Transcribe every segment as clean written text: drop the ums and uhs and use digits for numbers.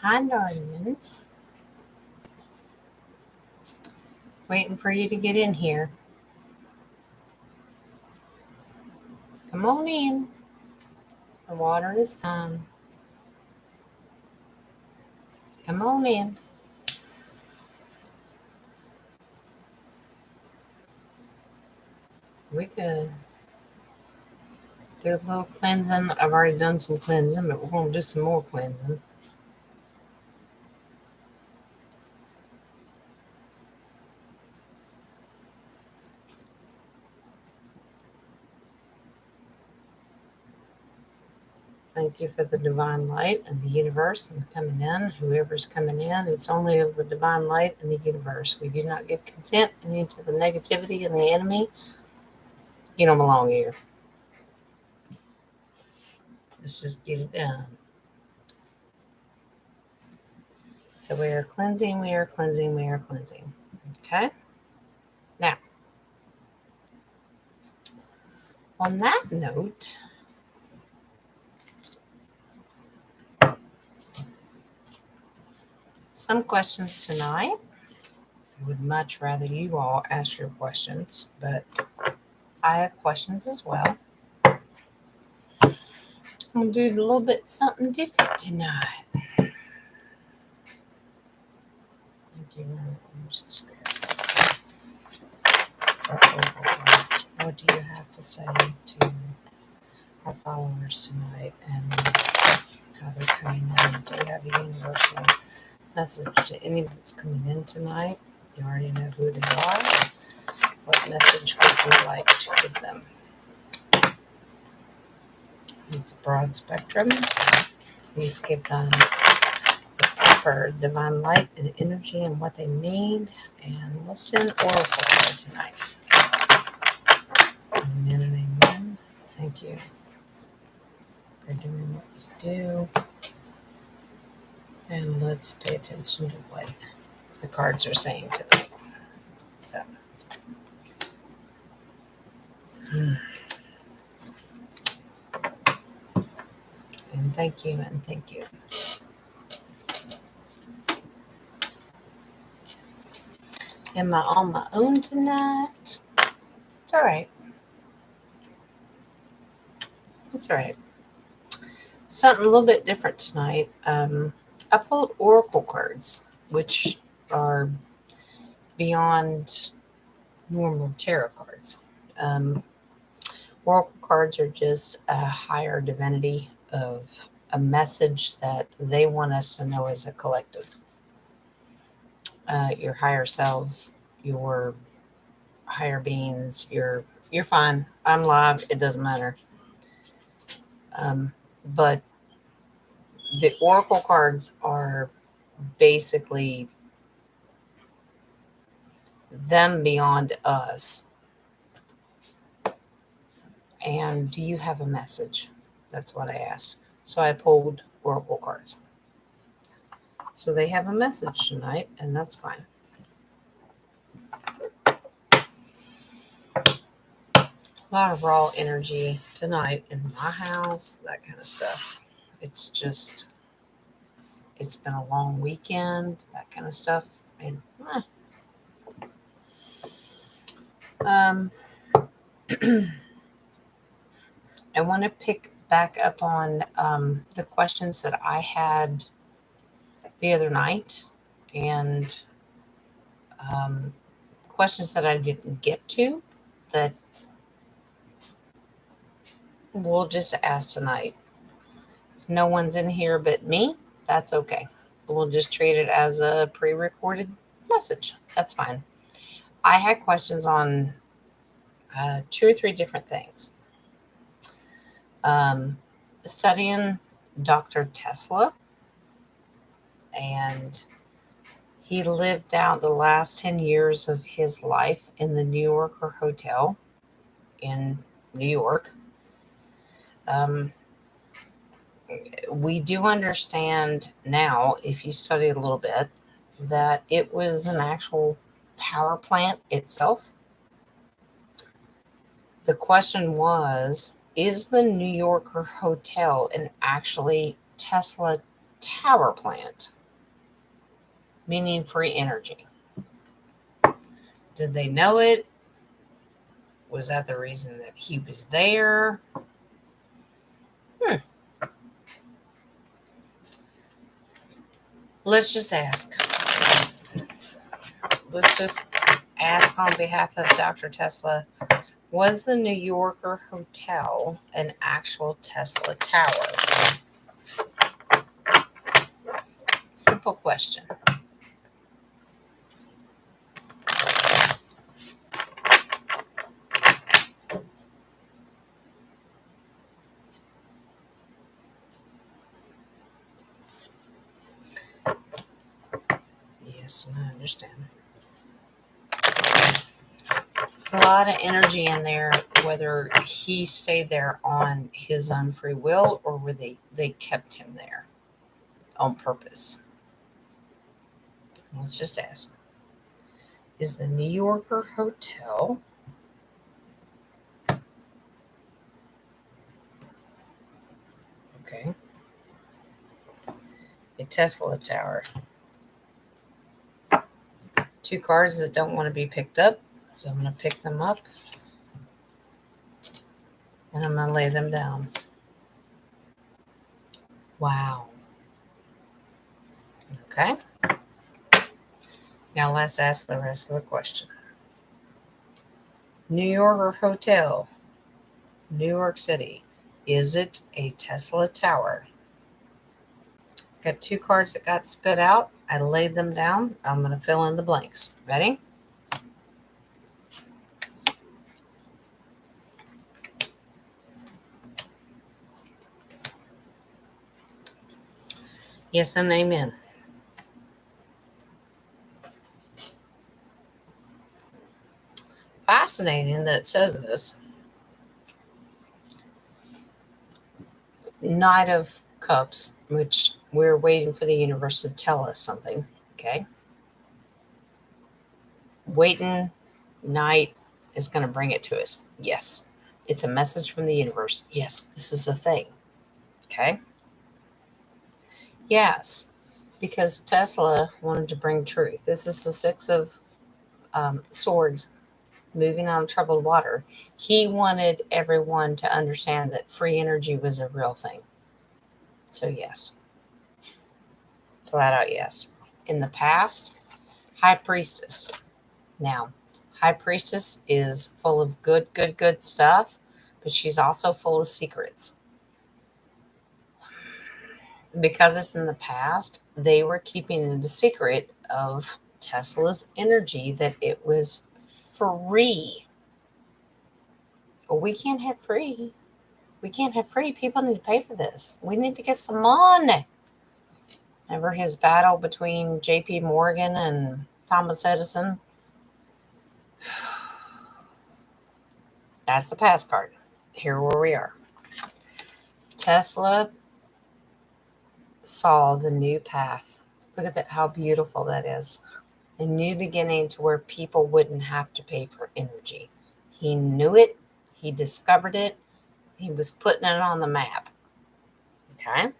Hi, darlings. Waiting for you to get in here. Come on in. The water is come on in. We could do a little cleansing. I've already done some cleansing, but we're going to do some more cleansing. Thank you for the divine light and the universe and coming in. Whoever's coming in, it's only of the divine light and the universe. We do not give consent any to the negativity and the enemy. You don't belong here. Let's just get it done. So we are cleansing, we are cleansing, we are cleansing. Okay? Now, on that note, some questions tonight. I would much rather you all ask your questions, but I have questions as well. I'm going to do a little bit something different tonight. Thank you very much, Spirit. What do you have to say to our followers tonight and how they're coming in? Do you have a universal message to anyone that's coming in tonight? You already know who they are. What message would you like to give them? It's a broad spectrum. Please give them the proper divine light and energy and what they need. And we'll send oracle here tonight. Amen and amen. Thank you for doing what you do. And let's pay attention to what the cards are saying tonight. So. And thank you, and thank you. Am I on my own tonight? It's all right. It's all right. Something a little bit different tonight. I pulled oracle cards, which are beyond normal tarot cards. Oracle cards are just a higher divinity of a message that they want us to know as a collective. Your higher selves, your higher beings, you're fine. I'm live. It doesn't matter. But the oracle cards are basically them beyond us. And do you have a message? That's what I asked. So I pulled oracle cards. So they have a message tonight, and that's fine. A lot of raw energy tonight in my house, that kind of stuff. It's just, it's been a long weekend, that kind of stuff. And, I want to pick back up on the questions that I had the other night and questions that I didn't get to that we'll just ask tonight. If no one's in here but me, that's okay. We'll just treat it as a pre-recorded message. That's fine. I had questions on 2 or 3 different things. Studying Dr. Tesla, and he lived out the last 10 years of his life in the New Yorker Hotel in New York. We do understand now, if you study a little bit, that it was an actual power plant itself. The question was, is the New Yorker Hotel an actually Tesla tower plant, meaning free energy. Did they know it? Was that the reason that he was there? Let's just ask. Let's just ask on behalf of Dr. Tesla. Was the New Yorker Hotel an actual Tesla tower? Simple question. Yes, I understand. There's a lot of energy in there, whether he stayed there on his own free will or whether they kept him there on purpose. Let's just ask. Is the New Yorker Hotel okay a Tesla tower? Two cards that don't want to be picked up, so I'm going to pick them up and I'm going to lay them down. Wow. Okay. Now let's ask the rest of the question. New Yorker Hotel, New York City. Is it a Tesla tower? Got two cards that got spit out. I laid them down. I'm going to fill in the blanks. Ready? Yes and amen. Fascinating that it says this. Knight of Cups, which we're waiting for the universe to tell us something. Okay. Waiting, Knight is going to bring it to us. Yes. It's a message from the universe. Yes, this is a thing. Okay. Yes, because Tesla wanted to bring truth. This is the Six of Swords, moving on troubled water. He wanted everyone to understand that free energy was a real thing. So, yes, flat out yes. In the past, High Priestess. Now, High Priestess is full of good stuff, but she's also full of secrets. Because it's in the past, they were keeping it a secret of Tesla's energy that it was free. Well, we can't have free. We can't have free. People need to pay for this. We need to get some money. Remember his battle between J.P. Morgan and Thomas Edison? That's the past card. Here where we are. Tesla saw the new path. Look at that, how beautiful that is. A new beginning to where people wouldn't have to pay for energy. He knew it. He discovered it. He was putting it on the map. Okay.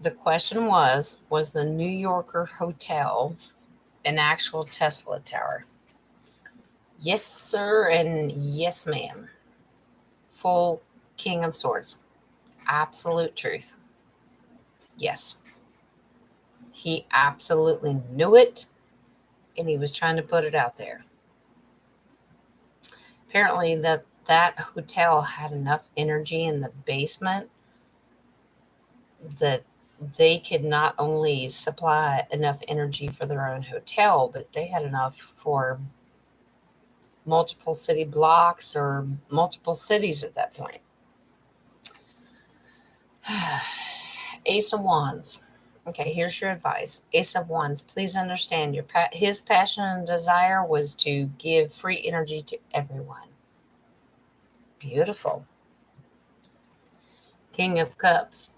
The question was the New Yorker Hotel an actual Tesla tower? Yes, sir, and yes, ma'am. Full King of Swords. Absolute truth. Yes. He absolutely knew it, and he was trying to put it out there. Apparently, that hotel had enough energy in the basement that they could not only supply enough energy for their own hotel, but they had enough for multiple city blocks or multiple cities at that point. Ace of Wands. Okay, here's your advice. Ace of Wands, please understand his passion and desire was to give free energy to everyone. Beautiful. King of Cups.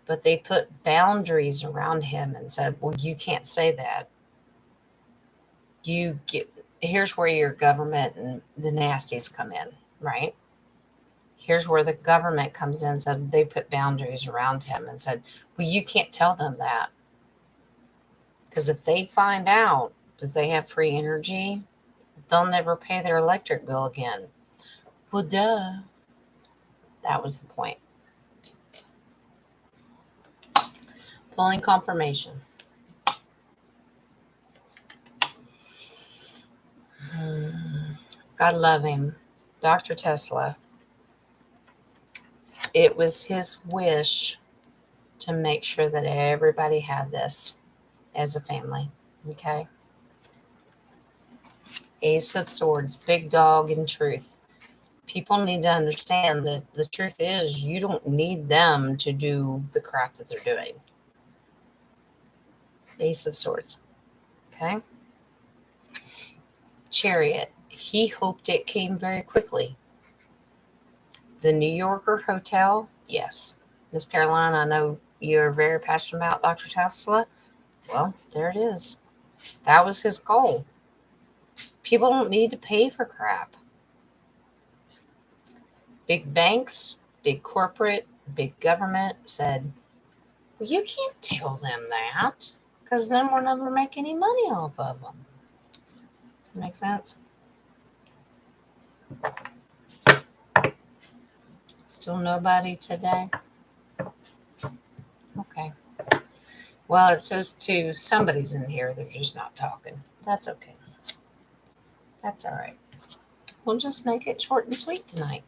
But they put boundaries around him and said, well, you can't say that. Here's where your government and the nasties come in, right? Here's where the government comes in and said they put boundaries around him and said, well, you can't tell them that. Because if they find out that they have free energy, they'll never pay their electric bill again. Well, duh. That was the point. Pulling confirmation. God love him. Dr. Tesla. It was his wish to make sure that everybody had this as a family. Okay? Ace of Swords, big dog in truth. People need to understand that the truth is you don't need them to do the crap that they're doing. Ace of Swords. Okay? Chariot. He hoped it came very quickly. The New Yorker Hotel. Yes. Miss Caroline, I know you're very passionate about Dr. Tesla. Well, there it is. That was his goal. People don't need to pay for crap. Big banks, big corporate, big government said, well, you can't tell them that because then we'll never make any money off of them. Does that make sense? Still nobody today? Okay. Well, it says to somebody's in here, they're just not talking. That's okay. That's all right. We'll just make it short and sweet tonight.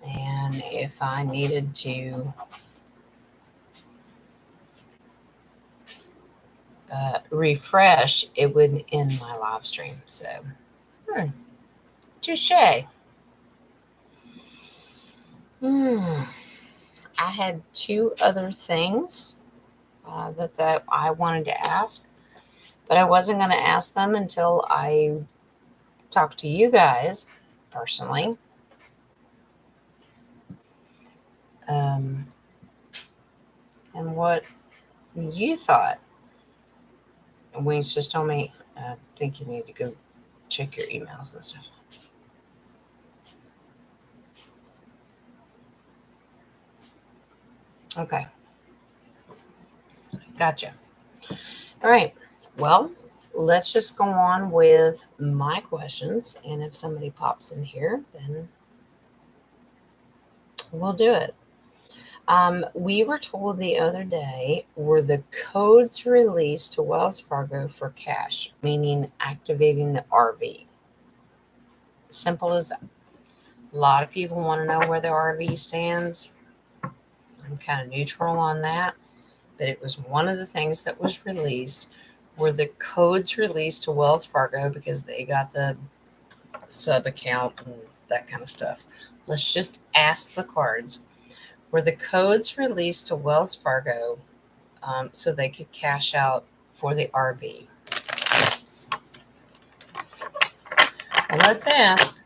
And if I needed to refresh, it would end my live stream. So, touche. I had two other things that I wanted to ask, but I wasn't going to ask them until I talked to you guys personally. And what you thought. And Wayne's just told me, I think you need to go check your emails and stuff. Okay. Gotcha. All right. Well, let's just go on with my questions. And if somebody pops in here, then we'll do it. We were told the other day, were the codes released to Wells Fargo for cash, meaning activating the RV? Simple as that. A lot of people want to know where the RV stands. I'm kind of neutral on that, but it was one of the things that was released. Were the codes released to Wells Fargo because they got the sub account and that kind of stuff? Let's just ask the cards. Were the codes released to Wells Fargo so they could cash out for the RV? Well, let's ask.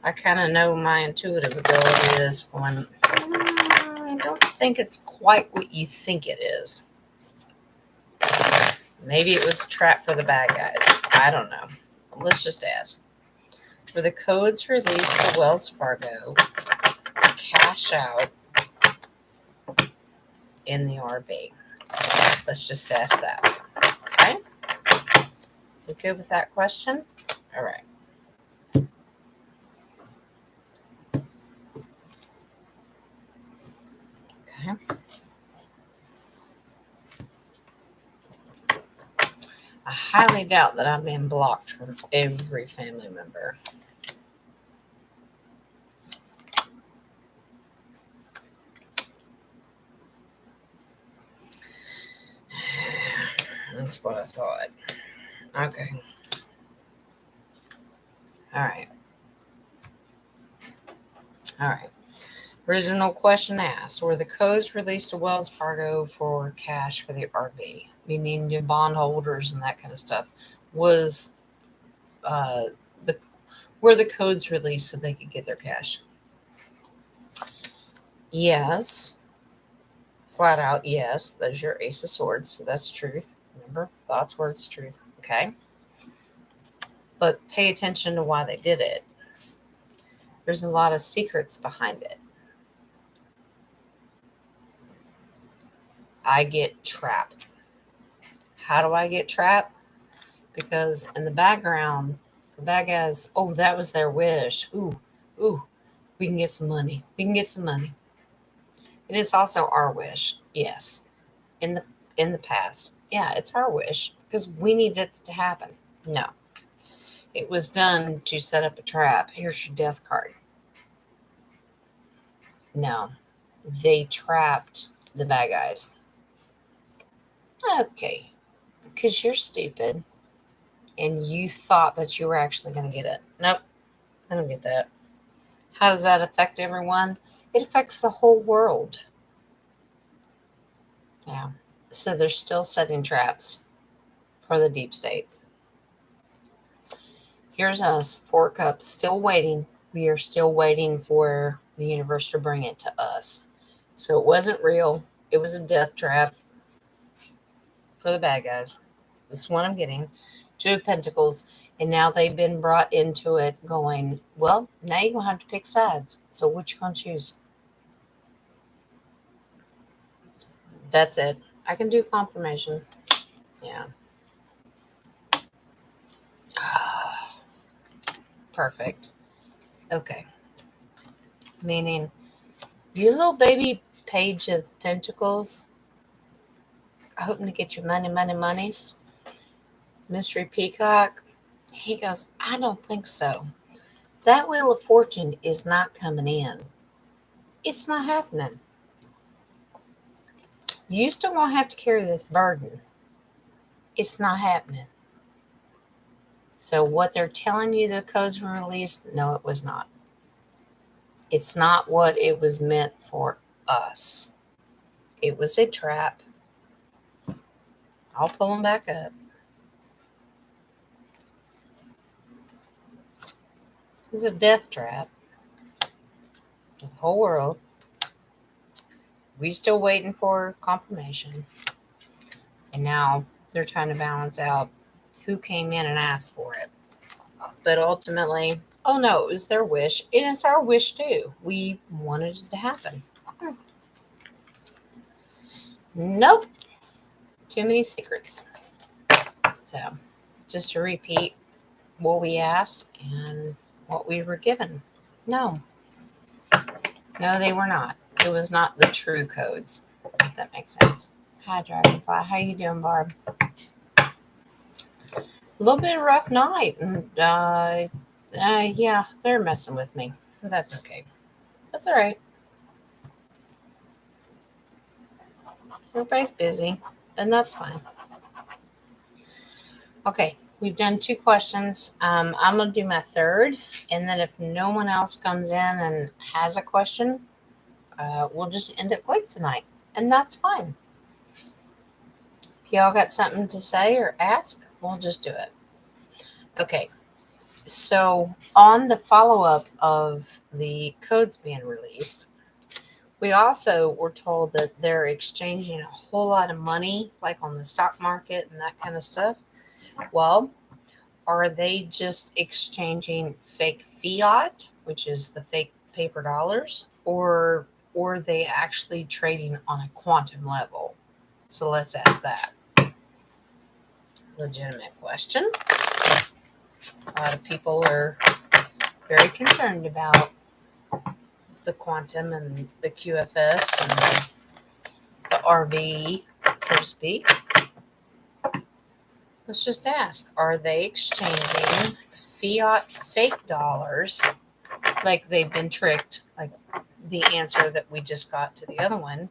I kind of know my intuitive ability is going, I don't think it's quite what you think it is. Maybe it was a trap for the bad guys. I don't know. Let's just ask. Were the codes released to Wells Fargo to cash out in the RV? Let's just ask that. Okay? We good with that question? All right. Okay. I highly doubt that I'm being blocked from every family member. That's what I thought. Okay. All right. All right. Original question asked, were the codes released to Wells Fargo for cash for the RV, meaning your bondholders and that kind of stuff? Was were the codes released so they could get their cash? Yes. Flat out, yes. There's your Ace of Swords, so that's truth. Remember, thoughts, words, truth. Okay. But pay attention to why they did it. There's a lot of secrets behind it. I get trapped. How do I get trapped? Because in the background, the bad guys, oh, that was their wish. Ooh, we can get some money. We can get some money. And it's also our wish. Yes. In the past. Yeah, it's our wish because we needed it to happen. No. It was done to set up a trap. Here's your death card. No. They trapped the bad guys. Okay. Because you're stupid and you thought that you were actually going to get it. Nope. I don't get that. How does that affect everyone? It affects the whole world. Yeah. So they're still setting traps for the deep state. Here's us, 4 cups, still waiting. We are still waiting for the universe to bring it to us. So it wasn't real. It was a death trap for the bad guys. This is what I'm getting. 2 of Pentacles. And now they've been brought into it going, well, now you're going to have to pick sides. So which you going to choose? That's it. I can do confirmation. Yeah. Perfect. Okay. Meaning, you little baby Page of Pentacles, hoping to get your monies. Mystery Peacock, he goes, I don't think so. That Wheel of Fortune is not coming in. It's not happening. You still going to have to carry this burden. It's not happening. So what they're telling you the codes were released, no, it was not. It's not what it was meant for us. It was a trap. I'll pull them back up. It's a death trap for the whole world. We still waiting for confirmation. And now they're trying to balance out who came in and asked for it. But ultimately, oh no, it was their wish. And it's our wish too. We wanted it to happen. Nope. Too many secrets. So, just to repeat what we asked and what we were given. No. No, they were not. It was not the true codes, if that makes sense. Hi, Dragonfly. How you doing, Barb? A little bit of rough night. And, yeah, they're messing with me. That's okay. That's all right. Everybody's busy, and that's fine. Okay, we've done 2 questions. I'm going to do my third, and then if no one else comes in and has a question, we'll just end it quick tonight, and that's fine. If y'all got something to say or ask, we'll just do it. Okay, so on the follow-up of the codes being released, we also were told that they're exchanging a whole lot of money, like on the stock market and that kind of stuff. Well, are they just exchanging fake fiat, which is the fake paper dollars, or are they actually trading on a quantum level? So let's ask that. Legitimate question. A lot of people are very concerned about the quantum and the QFS and the RV, so to speak. Let's just ask, are they exchanging fiat fake dollars like they've been tricked, like the answer that we just got to the other one,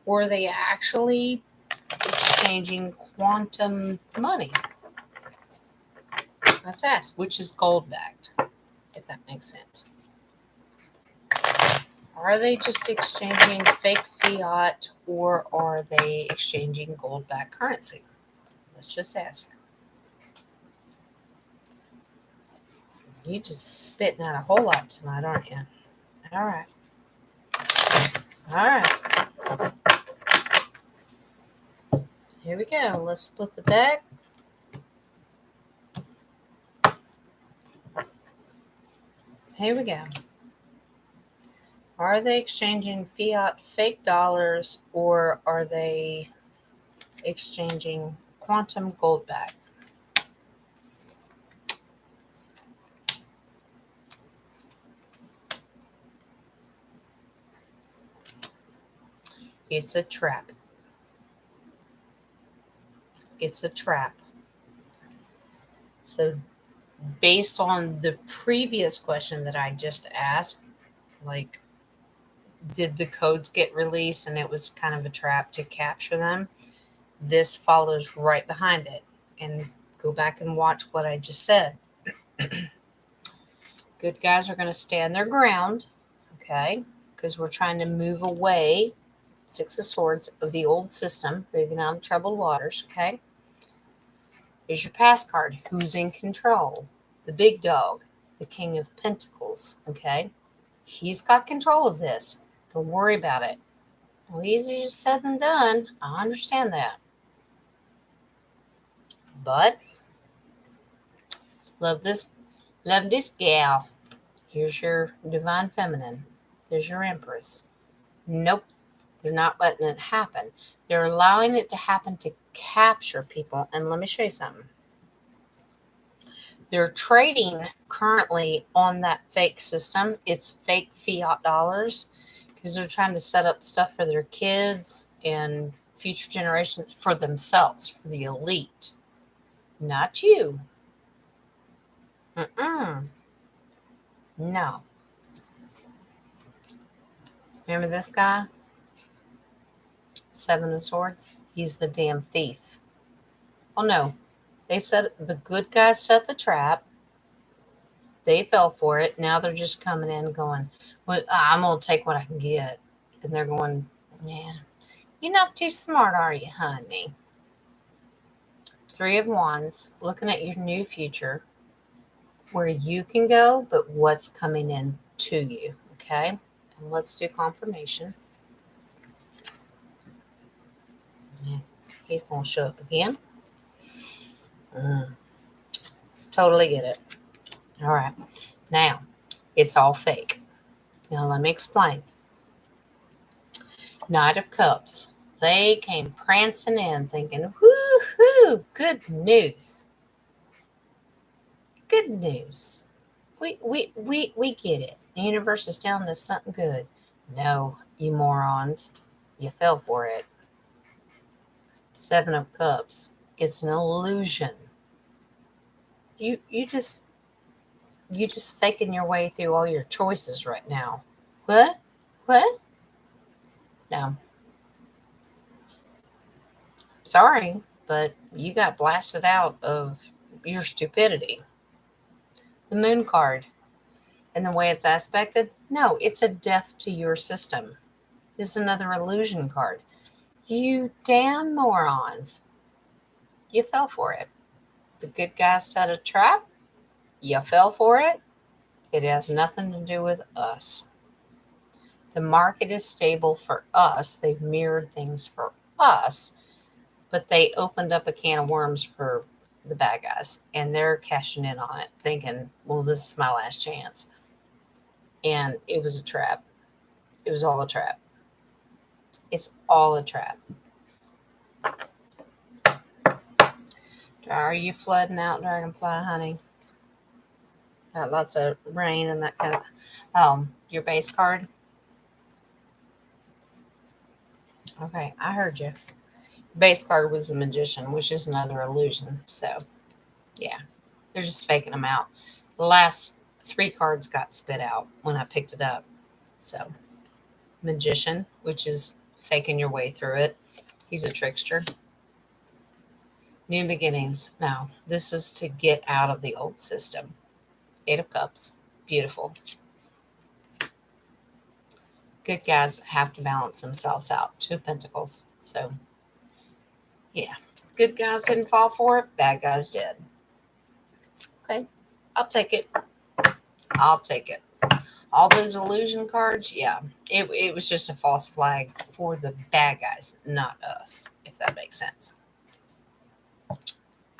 or are they actually exchanging quantum money? Let's ask, which is gold backed, if that makes sense. Are they just exchanging fake fiat, or are they exchanging gold backed currency? Let's just ask. You just spitting out a whole lot tonight, aren't you? All right. All right. Here we go. Let's split the deck. Here we go. Are they exchanging fiat fake dollars, or are they exchanging quantum gold back? It's a trap. It's a trap. So based on the previous question that I just asked, like, did the codes get released and it was kind of a trap to capture them? This follows right behind it. And go back and watch what I just said. Good guys are going to stand their ground, okay? Because we're trying to move away, Six of Swords, of the old system, moving out of troubled waters, okay? Here's your pass card. Who's in control? The big dog, the King of Pentacles, okay? He's got control of this. Don't worry about it. Well, easier said than done. I understand that. But love this gal. Here's your divine feminine. There's your empress. Nope. They're not letting it happen. They're allowing it to happen to capture people. And let me show you something. They're trading currently on that fake system. It's fake fiat dollars because they're trying to set up stuff for their kids and future generations, for themselves, for the elite. Not you. No. Remember this guy? Seven of Swords? He's the damn thief. Oh no. The good guys set the trap. They fell for it. Now they're just coming in going, well, I'm going to take what I can get. And they're going, yeah, you're not too smart, are you, honey? Three of Wands, looking at your new future, where you can go, but what's coming in to you, okay? And let's do confirmation. Yeah, he's going to show up again. Totally get it. All right. Now, it's all fake. Now, let me explain. Knight of Cups. They came prancing in thinking, woohoo, good news. Good news. We get it. The universe is telling us something good. No, you morons. You fell for it. Seven of Cups. It's an illusion. You just faking your way through all your choices right now. What? No. Sorry, but you got blasted out of your stupidity. The Moon card and the way it's aspected, no, it's a death to your system. This is another illusion card. You damn morons. You fell for it. The good guys set a trap. You fell for it. It has nothing to do with us. The market is stable for us. They've mirrored things for us, but they opened up a can of worms for the bad guys, and they're cashing in on it, thinking, well, this is my last chance. And it was a trap. It was all a trap. It's all a trap. Are you flooding out, Dragonfly, honey? Got lots of rain and that kind of... your base card? Okay, I heard you. Base card was the Magician, which is another illusion. So, yeah, they're just faking them out. The last three cards got spit out when I picked it up. So, Magician, which is faking your way through it. He's a trickster. New beginnings. No, this is to get out of the old system. Eight of Cups. Beautiful. Good guys have to balance themselves out. Two of Pentacles. So, yeah. Good guys didn't fall for it. Bad guys did. Okay. I'll take it. I'll take it. All those illusion cards, yeah. It was just a false flag for the bad guys, not us, if that makes sense.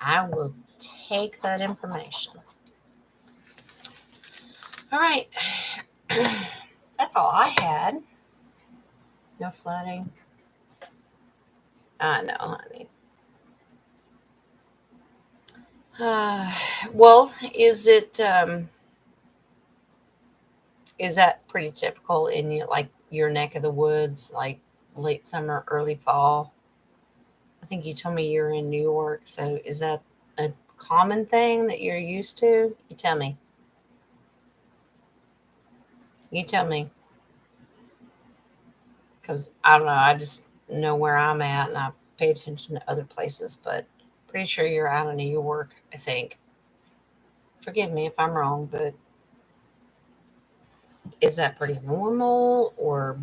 I will take that information. All right. That's all I had. No flooding. I know, honey. Uh, well, is that pretty typical in your neck of the woods, like late summer, early fall? I think you told me you're in New York, so is that a common thing that you're used to? You tell me. You tell me, because I don't know. I just know where I'm at, and I pay attention to other places, but pretty sure you're out of New York. I think. Forgive me if I'm wrong, but is that pretty normal or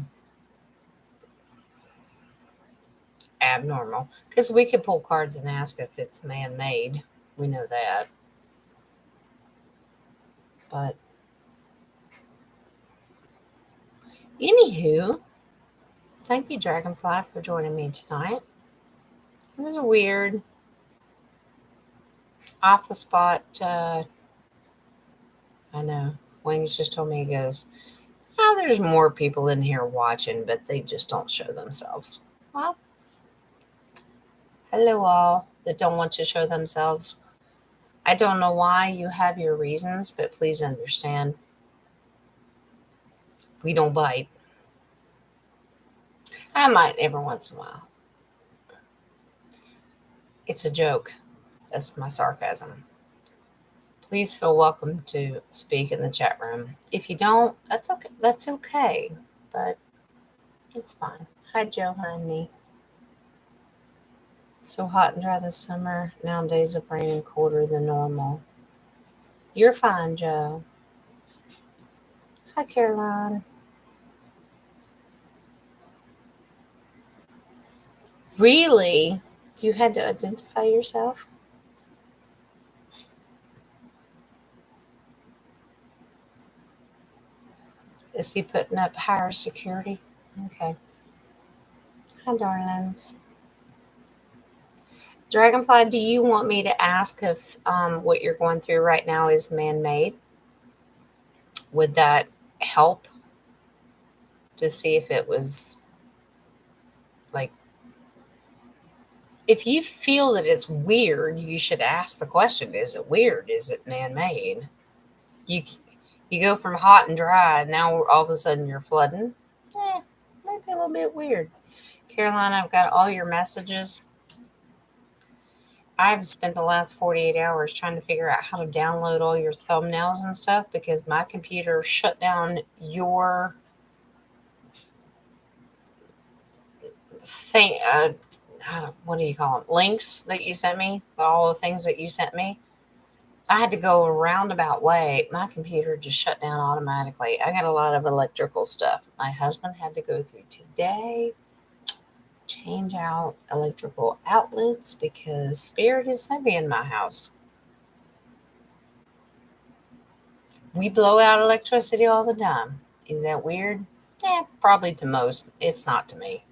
abnormal? Because we could pull cards and ask if it's man-made. We know that, but anywho, thank you, Dragonfly, for joining me tonight. It was a weird, off the spot. I know. Wings just told me, he goes, "Oh, there's more people in here watching, but they just don't show themselves." Well, hello, all that don't want to show themselves. I don't know why you have your reasons, but please understand we don't bite. I might every once in a while. It's a joke. That's my sarcasm. Please feel welcome to speak in the chat room. If you don't, that's okay. That's okay. But it's fine. Hi, Joe, honey. So hot and dry this summer. Now days of rain and colder than normal. You're fine, Joe. Hi, Caroline. Really? You had to identify yourself? Is he putting up higher security? Okay. Hi, darlings. Dragonfly, do you want me to ask if what you're going through right now is man-made? Would that help to see if it was like, if you feel that it's weird, you should ask the question, is it weird? Is it man-made? You you go from hot and dry, and now all of a sudden you're flooding. Maybe a little bit weird. Caroline, I've got all your messages. I've spent the last 48 hours trying to figure out how to download all your thumbnails and stuff because my computer shut down your thing. What do you call them? Links that you sent me, all the things that you sent me. I had to go a roundabout way. My computer just shut down automatically. I got a lot of electrical stuff. My husband had to go through today, change out electrical outlets because spirit is heavy in my house. We blow out electricity all the time. Is that weird? Probably to most. It's not to me.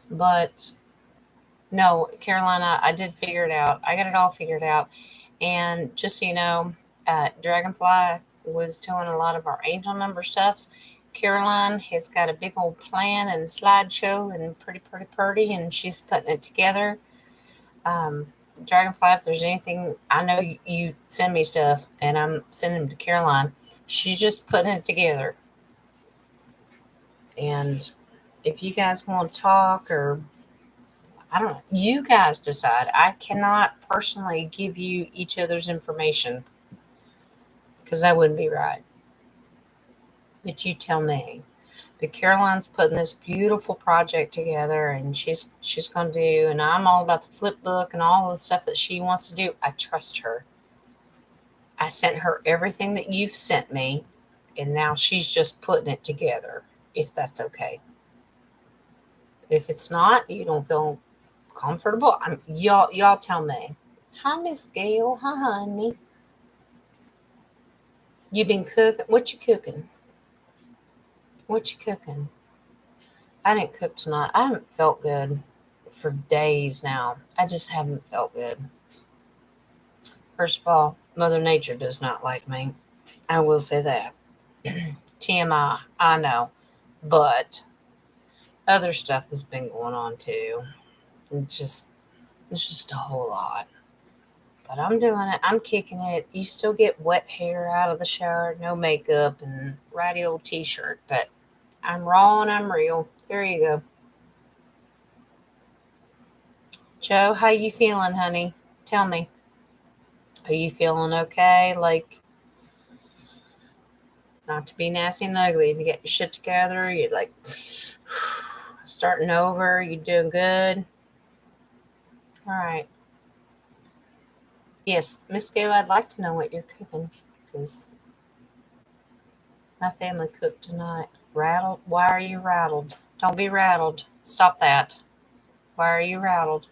But no, Carolina, I did figure it out. I got it all figured out. And just so you know, Dragonfly was doing a lot of our angel number stuffs. Caroline has got a big old plan and slideshow and pretty, and she's putting it together. Um, Dragonfly, if there's anything, I know you send me stuff, and I'm sending them to Caroline. She's just putting it together. And if you guys want to talk, or I don't know, you guys decide. I cannot personally give you each other's information because that wouldn't be right. But you tell me. But Caroline's putting this beautiful project together, and she's going to do. And I'm all about the flip book and all the stuff that she wants to do. I trust her. I sent her everything that you've sent me, and now she's just putting it together. If that's okay. If it's not, you don't feel comfortable. Y'all tell me. Hi, Miss Gail. Hi, honey. You been cooking? What you cooking? What you cooking? I didn't cook tonight. I haven't felt good for days now. I just haven't felt good. First of all, Mother Nature does not like me. I will say that. TMI, I know. But other stuff that's been going on too. It's just a whole lot. But I'm doing it. I'm kicking it. You still get wet hair out of the shower, no makeup, and ratty old t-shirt. But I'm raw and I'm real. There you go. Joe, how you feeling, honey? Tell me. Are you feeling okay? Like, not to be nasty and ugly. If you get your shit together, you're like starting over. You doing good? All right. Yes, Miss Gail, I'd like to know what you're cooking because my family cooked tonight. Rattled? Why are you rattled? Don't be rattled. Stop that. Why are you rattled?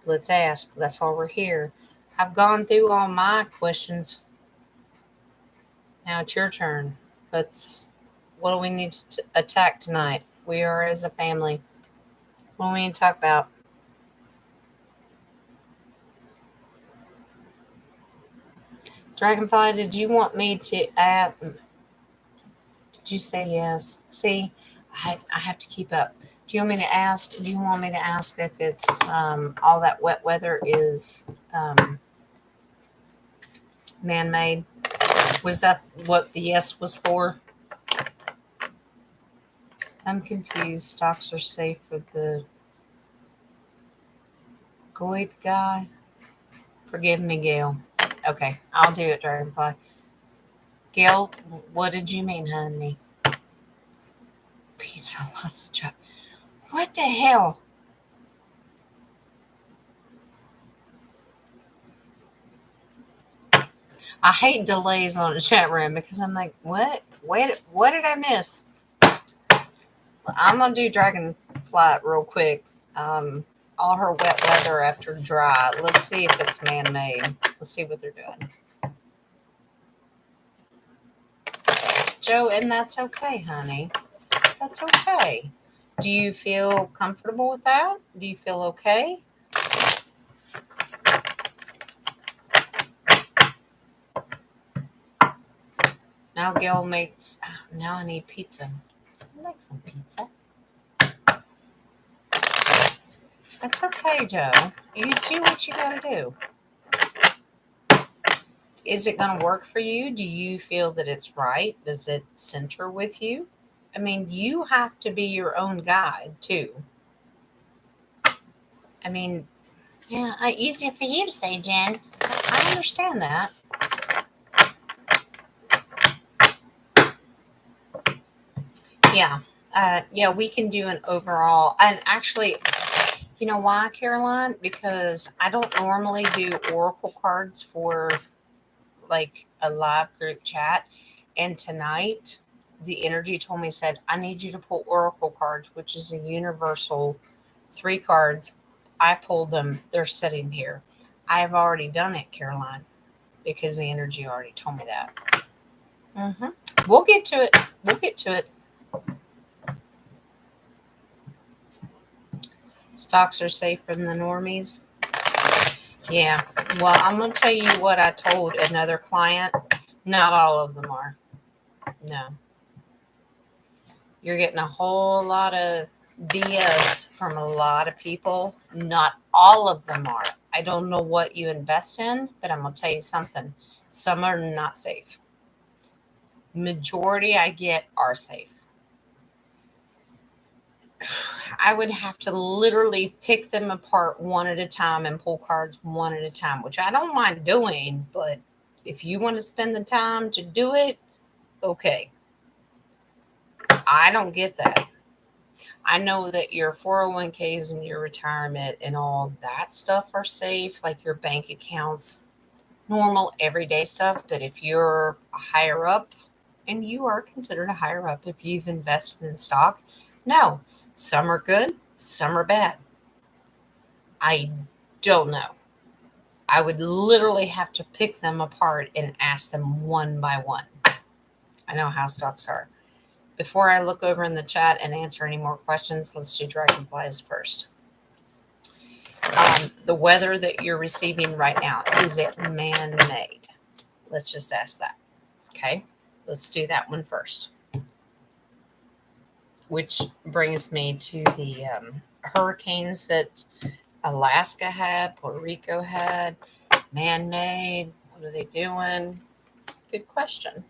Let's ask. That's why we're here. I've gone through all my questions. Now it's your turn. Let's. What do we need to attack tonight? We are as a family. What do we need to talk about? Dragonfly, did you want me to add? Did you say yes? See, I have to keep up. Do you want me to ask? Do you want me to ask if it's all that wet weather is man-made? Was that what the yes was for? I'm confused. Stocks are safe for the Goid guy. Forgive me, Gail. Okay, I'll do it, Dragonfly. Gail, what did you mean, honey? Pizza, lots of chocolate. What the hell? I hate delays on a chat room because I'm like, what? Wait, what did I miss? I'm gonna do Dragonfly real quick. All her wet weather after dry. Let's see if it's man-made. Let's see what they're doing. Joe, and that's okay, honey. That's okay. Do you feel comfortable with that? Do you feel okay? Now Gail makes. Now I need pizza. I like some pizza. That's okay, Joe. You do what you gotta do. Is it gonna work for you? Do you feel that it's right? Does it center with you? I mean, you have to be your own guide too. I mean, yeah, easier for you to say, Jen. I understand that. Yeah. Yeah, we can do an overall. And actually, you know why, Caroline? Because I don't normally do oracle cards for like a live group chat. And tonight, the energy told me, said, I need you to pull oracle cards, which is a universal 3 cards. I pulled them. They're sitting here. I've already done it, Caroline, because the energy already told me that. We'll get to it. We'll get to it. Stocks are safe from the normies. Yeah. Well, I'm going to tell you what I told another client. Not all of them are. No. You're getting a whole lot of BS from a lot of people. Not all of them are. I don't know what you invest in, but I'm going to tell you something. Some are not safe. Majority I get are safe. I would have to literally pick them apart one at a time and pull cards one at a time, which I don't mind doing, but if you want to spend the time to do it, okay. I don't get that. I know that your 401ks and your retirement and all that stuff are safe, like your bank accounts, normal everyday stuff. But if you're a higher up, and you are considered a higher up if you've invested in stock, no, some are good, some are bad. I don't know. I would literally have to pick them apart and ask them one by one. I know how stocks are. Before I look over in the chat and answer any more questions, let's do dragonflies first. The weather that you're receiving right now, is it man-made? Let's just ask that. Okay, let's do that one first. Which brings me to the hurricanes that Alaska had, Puerto Rico had, man-made. What are they doing? Good question.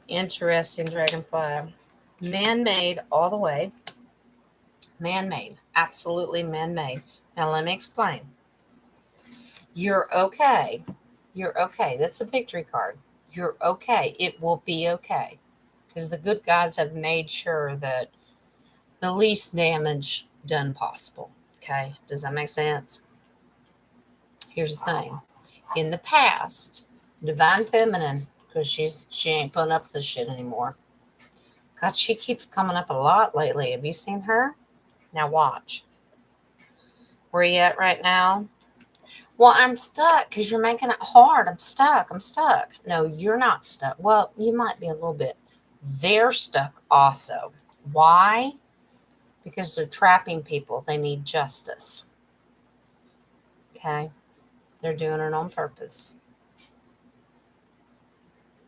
Interesting, Dragonfly. Man-made all the way. Man-made. Absolutely man-made. Now let me explain. You're okay. You're okay. That's a victory card. You're okay. It will be okay. Because the good guys have made sure that the least damage done possible. Okay? Does that make sense? Here's the thing. In the past, Divine Feminine, because she ain't putting up with this shit anymore. God, she keeps coming up a lot lately. Have you seen her? Now watch. Where you at right now? Well, I'm stuck because you're making it hard. I'm stuck. I'm stuck. No, you're not stuck. Well, you might be a little bit. They're stuck also. Why? Because they're trapping people. They need justice. Okay? They're doing it on purpose.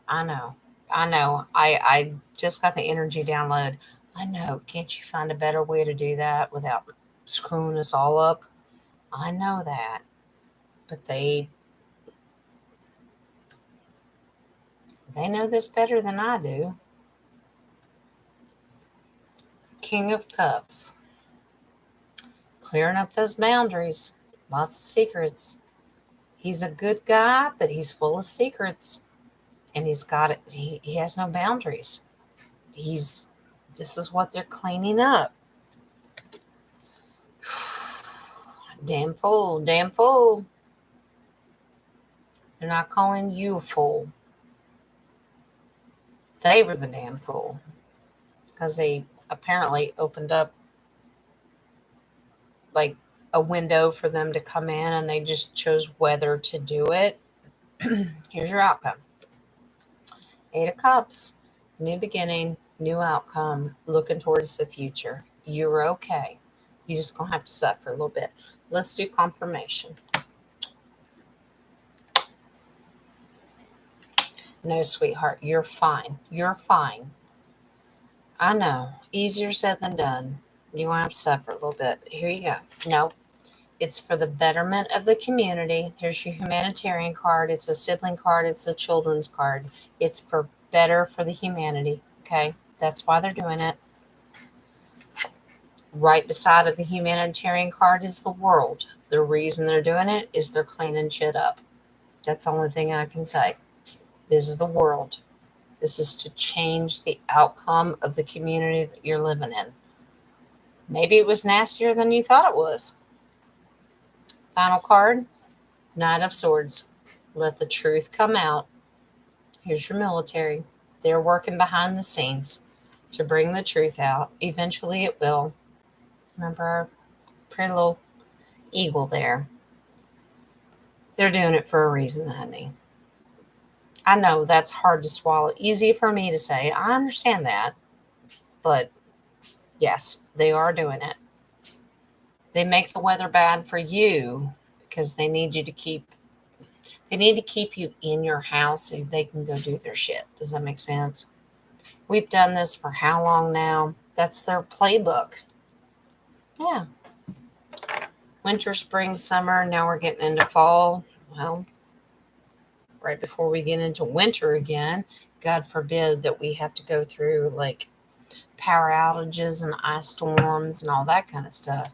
I know. I know. I just got the energy download. I know. Can't you find a better way to do that without screwing us all up? I know that. But they know this better than I do. King of Cups. Clearing up those boundaries. Lots of secrets. He's a good guy, but he's full of secrets. And he's got it. He has no boundaries. This is what they're cleaning up. Damn fool, damn fool. They're not calling you a fool. They were the damn fool. Because they apparently opened up like a window for them to come in and they just chose whether to do it. Here's your outcome. 8 of Cups. New beginning, new outcome, looking towards the future. You're okay. You're just going to have to suffer a little bit. Let's do confirmation. No, sweetheart, you're fine. You're fine. I know. Easier said than done. You're going to have to suffer a little bit. Here you go. No, it's for the betterment of the community. Here's your humanitarian card. It's a sibling card. It's a children's card. It's for better for the humanity. Okay? That's why they're doing it. Right beside of the humanitarian card is the world. The reason they're doing it is they're cleaning shit up. That's the only thing I can say. This is the world. This is to change the outcome of the community that you're living in. Maybe it was nastier than you thought it was. Final card, Knight of Swords. Let the truth come out. Here's your military. They're working behind the scenes to bring the truth out. Eventually it will. Remember our pretty little eagle there? They're doing it for a reason, honey. I know that's hard to swallow. Easy for me to say. I understand that. But yes, they are doing it. They make the weather bad for you because they need you to keep you in your house so they can go do their shit. Does that make sense? We've done this for how long now? That's their playbook. Yeah. Winter, spring, summer. Now we're getting into fall. Well, right before we get into winter again, God forbid that we have to go through like power outages and ice storms and all that kind of stuff.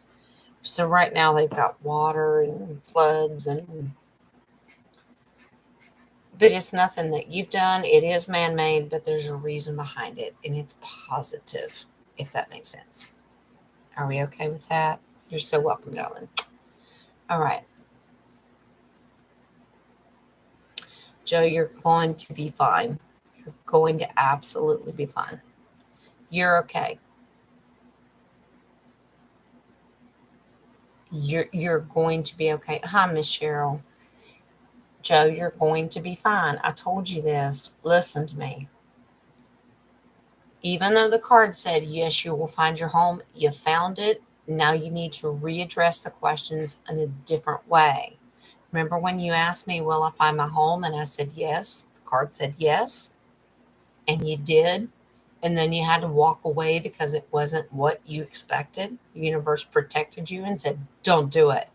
So right now they've got water and floods but it's nothing that you've done. It is man-made, but there's a reason behind it, and it's positive, if that makes sense. Are we okay with that? You're so welcome, darling. All right. Joe, you're going to be fine. You're going to absolutely be fine. You're okay. You're going to be okay. Hi, Miss Cheryl. Joe, you're going to be fine. I told you this. Listen to me. Even though the card said, yes, you will find your home, you found it. Now you need to readdress the questions in a different way. Remember when you asked me, will I find my home? And I said, yes. The card said yes. And you did. And then you had to walk away because it wasn't what you expected. The universe protected you and said, don't do it.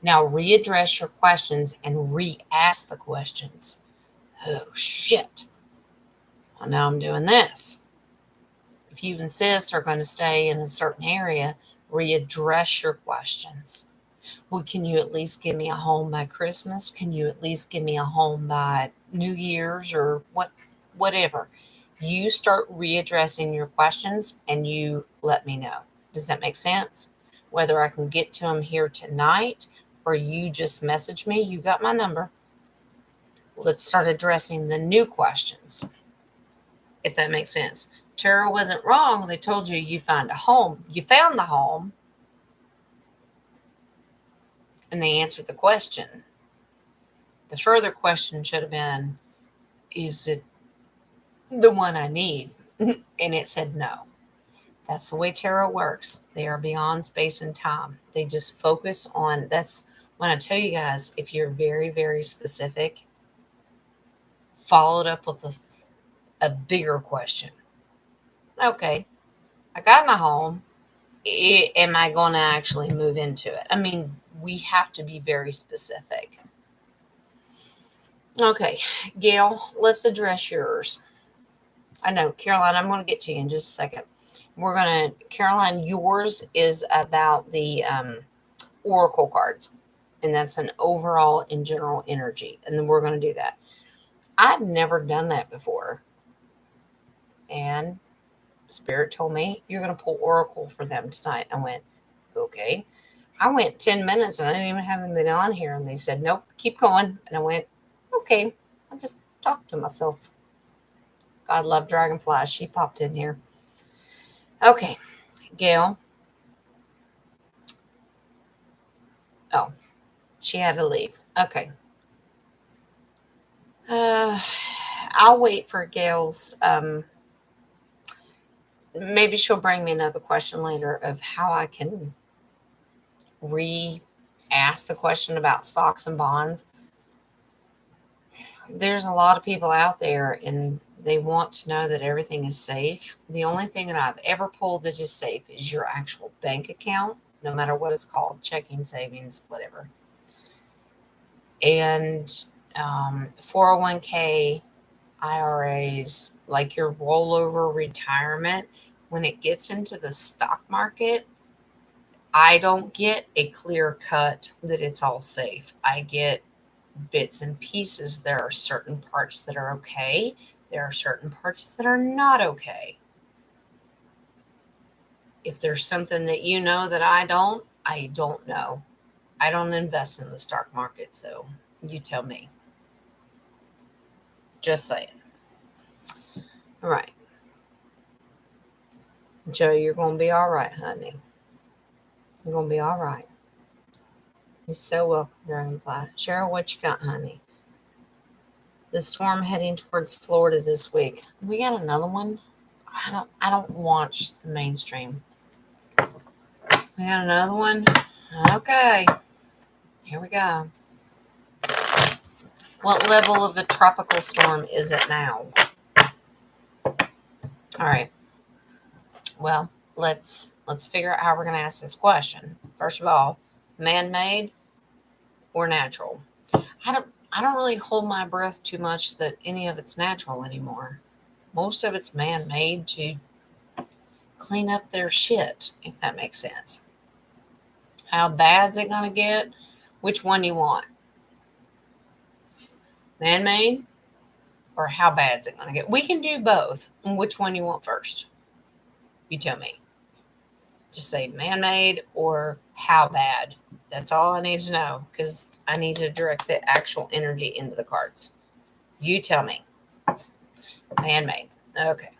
Now readdress your questions and re-ask the questions. Oh, shit. Well, now I'm doing this. If you insist are going to stay in a certain area, readdress your questions. Well, can you at least give me a home by Christmas? Can you at least give me a home by New Year's or whatever? You start readdressing your questions and you let me know. Does that make sense? Whether I can get to them here tonight or you just message me, you got my number. Let's start addressing the new questions, if that makes sense. Tara wasn't wrong. They told you you'd find a home. You found the home and they answered the question. The further question should have been, is it the one I need? And it said no. That's the way tarot works. They are beyond space and time. They just focus on, that's when I tell you guys, if you're very, very specific, followed up with a bigger question. Okay, I got my home. Am I going to actually move into it? I mean, we have to be very specific. Okay, Gail, let's address yours. I know, Caroline, I'm going to get to you in just a second. Caroline, yours is about the oracle cards, and that's an overall in general energy, and then we're going to do that. I've never done that before, and Spirit told me you're going to pull oracle for them tonight. I went, okay. I went 10 minutes and I didn't even have them been on here, and they said, nope, keep going. And I went, okay. I just talked to myself. God love Dragonfly. She popped in here. Okay, Gail. Oh, she had to leave. Okay. I'll wait for Gail's. Maybe she'll bring me another question later of how I can re-ask the question about stocks and bonds. There's a lot of people out there and they want to know that everything is safe. The only thing that I've ever pulled that is safe is your actual bank account, no matter what it's called, checking, savings, whatever. And 401k, IRAs, like your rollover retirement, when it gets into the stock market, I don't get a clear cut that it's all safe. I get bits and pieces. There are certain parts that are okay. There are certain parts that are not okay. If there's something that you know that I don't know. I don't invest in the stock market, so you tell me. Just saying. All right. Joe, you're going to be all right, honey. You're going to be all right. You're so welcome, Dragonfly. Cheryl, what you got, honey? The storm heading towards Florida this week. We got another one. I don't watch the mainstream. We got another one. Okay. Here we go. What level of a tropical storm is it now? All right. Well, let's figure out how we're going to ask this question. First of all, man-made or natural? I don't really hold my breath too much that any of it's natural anymore. Most of it's man-made to clean up their shit, if that makes sense. How bad's it going to get? Which one you want? Man-made or how bad's it going to get? We can do both. And which one you want first? You tell me. Just say man-made or how bad. That's all I need to know because I need to direct the actual energy into the cards. You tell me. Man-made. Okay.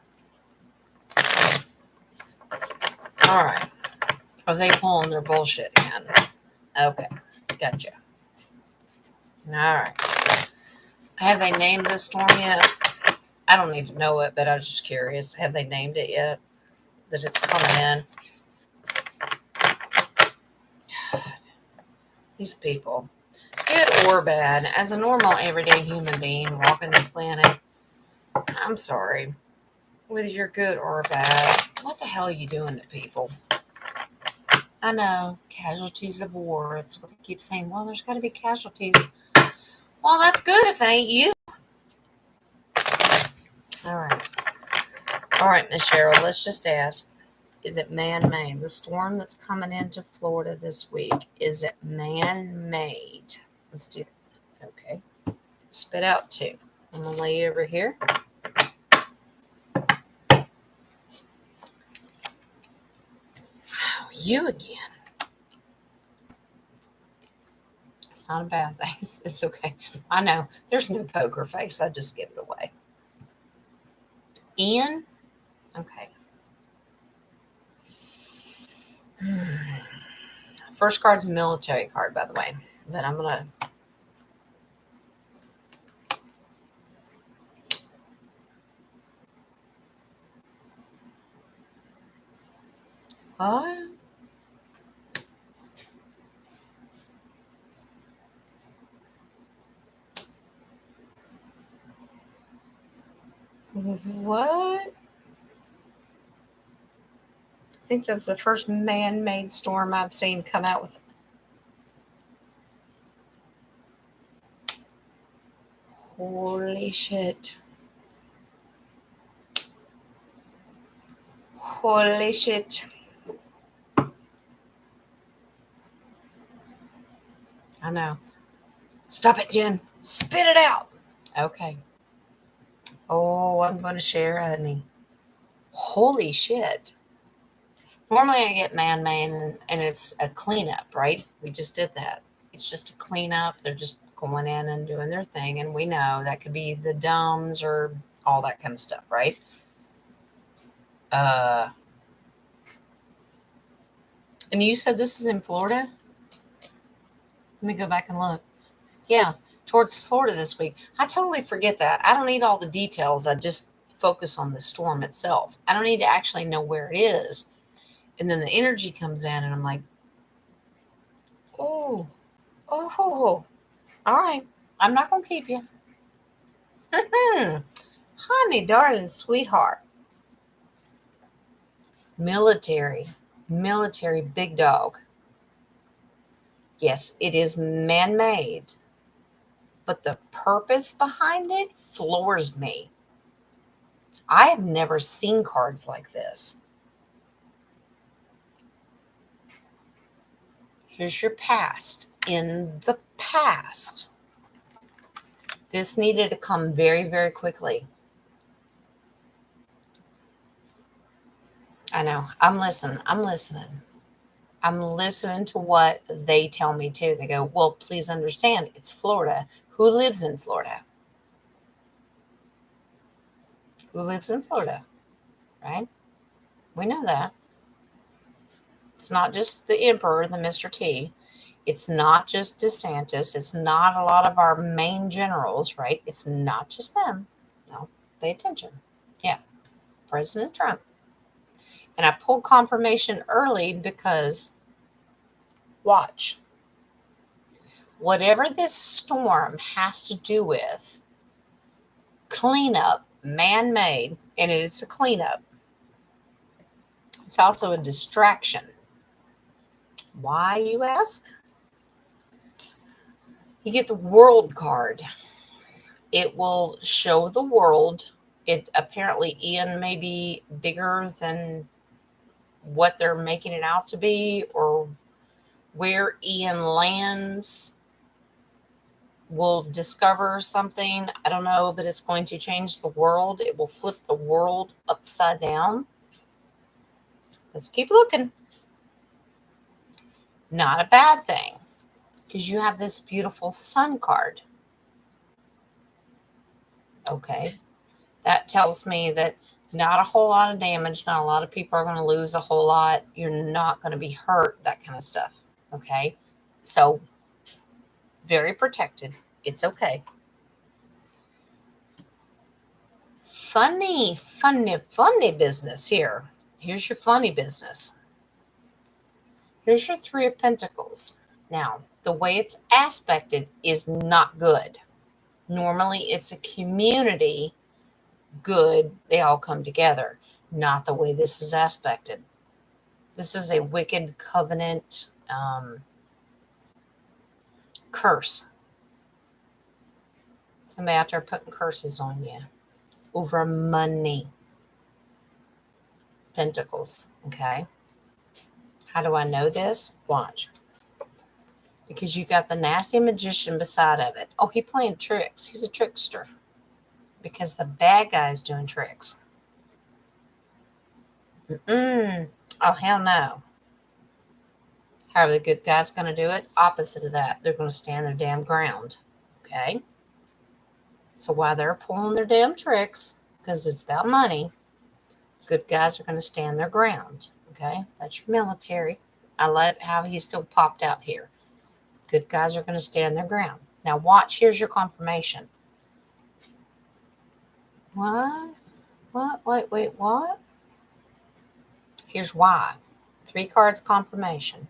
All right. Are they pulling their bullshit again? Okay. Gotcha. All right. Have they named this storm yet? I don't need to know it, but I was just curious. Have they named it yet? That it's coming in? These people, good or bad, as a normal, everyday human being walking the planet, I'm sorry. Whether you're good or bad, what the hell are you doing to people? I know, casualties of war. It's what they keep saying. Well, there's got to be casualties. Well, that's good if it ain't you. All right. All right, Miss Cheryl, let's just ask. Is it man-made? The storm that's coming into Florida this week, is it man-made? Let's do that. Okay. Spit out 2. I'm going to lay you over here. Oh, you again. It's not a bad thing. It's okay. I know. There's no poker face. I just give it away. Ian? Okay. First card's a military card, by the way. But I'm going to... What? What? I think that's the first man-made storm I've seen come out with. Holy shit. Holy shit. I know. Stop it, Jen. Spit it out. Okay. Oh, I'm going to share, honey. Holy shit. Normally I get man-made and it's a cleanup, right? We just did that. It's just a cleanup. They're just going in and doing their thing. And we know that could be the dumbs or all that kind of stuff, right? And you said this is in Florida? Let me go back and look. Yeah, towards Florida this week. I totally forget that. I don't need all the details. I just focus on the storm itself. I don't need to actually know where it is. And then the energy comes in, and I'm like, oh, oh, all right. I'm not going to keep you. Honey, darling, sweetheart. Military, big dog. Yes, it is man-made, but the purpose behind it floors me. I have never seen cards like this. Here's your past. In the past, this needed to come very, very quickly. I know. I'm listening. I'm listening to what they tell me too. They go, well, please understand, it's Florida. Who lives in Florida? Who lives in Florida? Right? We know that. It's not just the emperor, the Mr. T. It's not just DeSantis. It's not a lot of our main generals, right? It's not just them. No, pay attention. Yeah, President Trump. And I pulled confirmation early because, watch, whatever this storm has to do with, cleanup, man-made, and it's a cleanup. It's also a distraction. Why, you ask? You get the world card. It will show the world. It apparently, Ian may be bigger than what they're making it out to be, or where Ian lands will discover something. I don't know, but it's going to change the world. It will flip the world upside down. Let's keep looking. Not a bad thing, because you have this beautiful sun card. Okay. That tells me that not a whole lot of damage. Not a lot of people are going to lose a whole lot. You're not going to be hurt, that kind of stuff. Okay. So, very protected. It's okay. funny business here. Here's your funny business. Here's your Three of Pentacles. Now, the way it's aspected is not good. Normally, it's a community good. They all come together. Not the way this is aspected. This is a wicked covenant curse. Somebody out there putting curses on you over money. Pentacles, okay? How do I know this? Watch. Because you got the nasty magician beside of it. Oh, he playing tricks. He's a trickster. Because the bad guy's doing tricks. Oh, hell no. How are the good guys going to do it? Opposite of that. They're going to stand their damn ground. Okay? So while they're pulling their damn tricks, because it's about money, good guys are going to stand their ground. Okay? That's your military. I like how he still popped out here. Good guys are going to stand their ground. Now watch. Here's your confirmation. What? Wait, what? Here's why. 3 cards confirmation.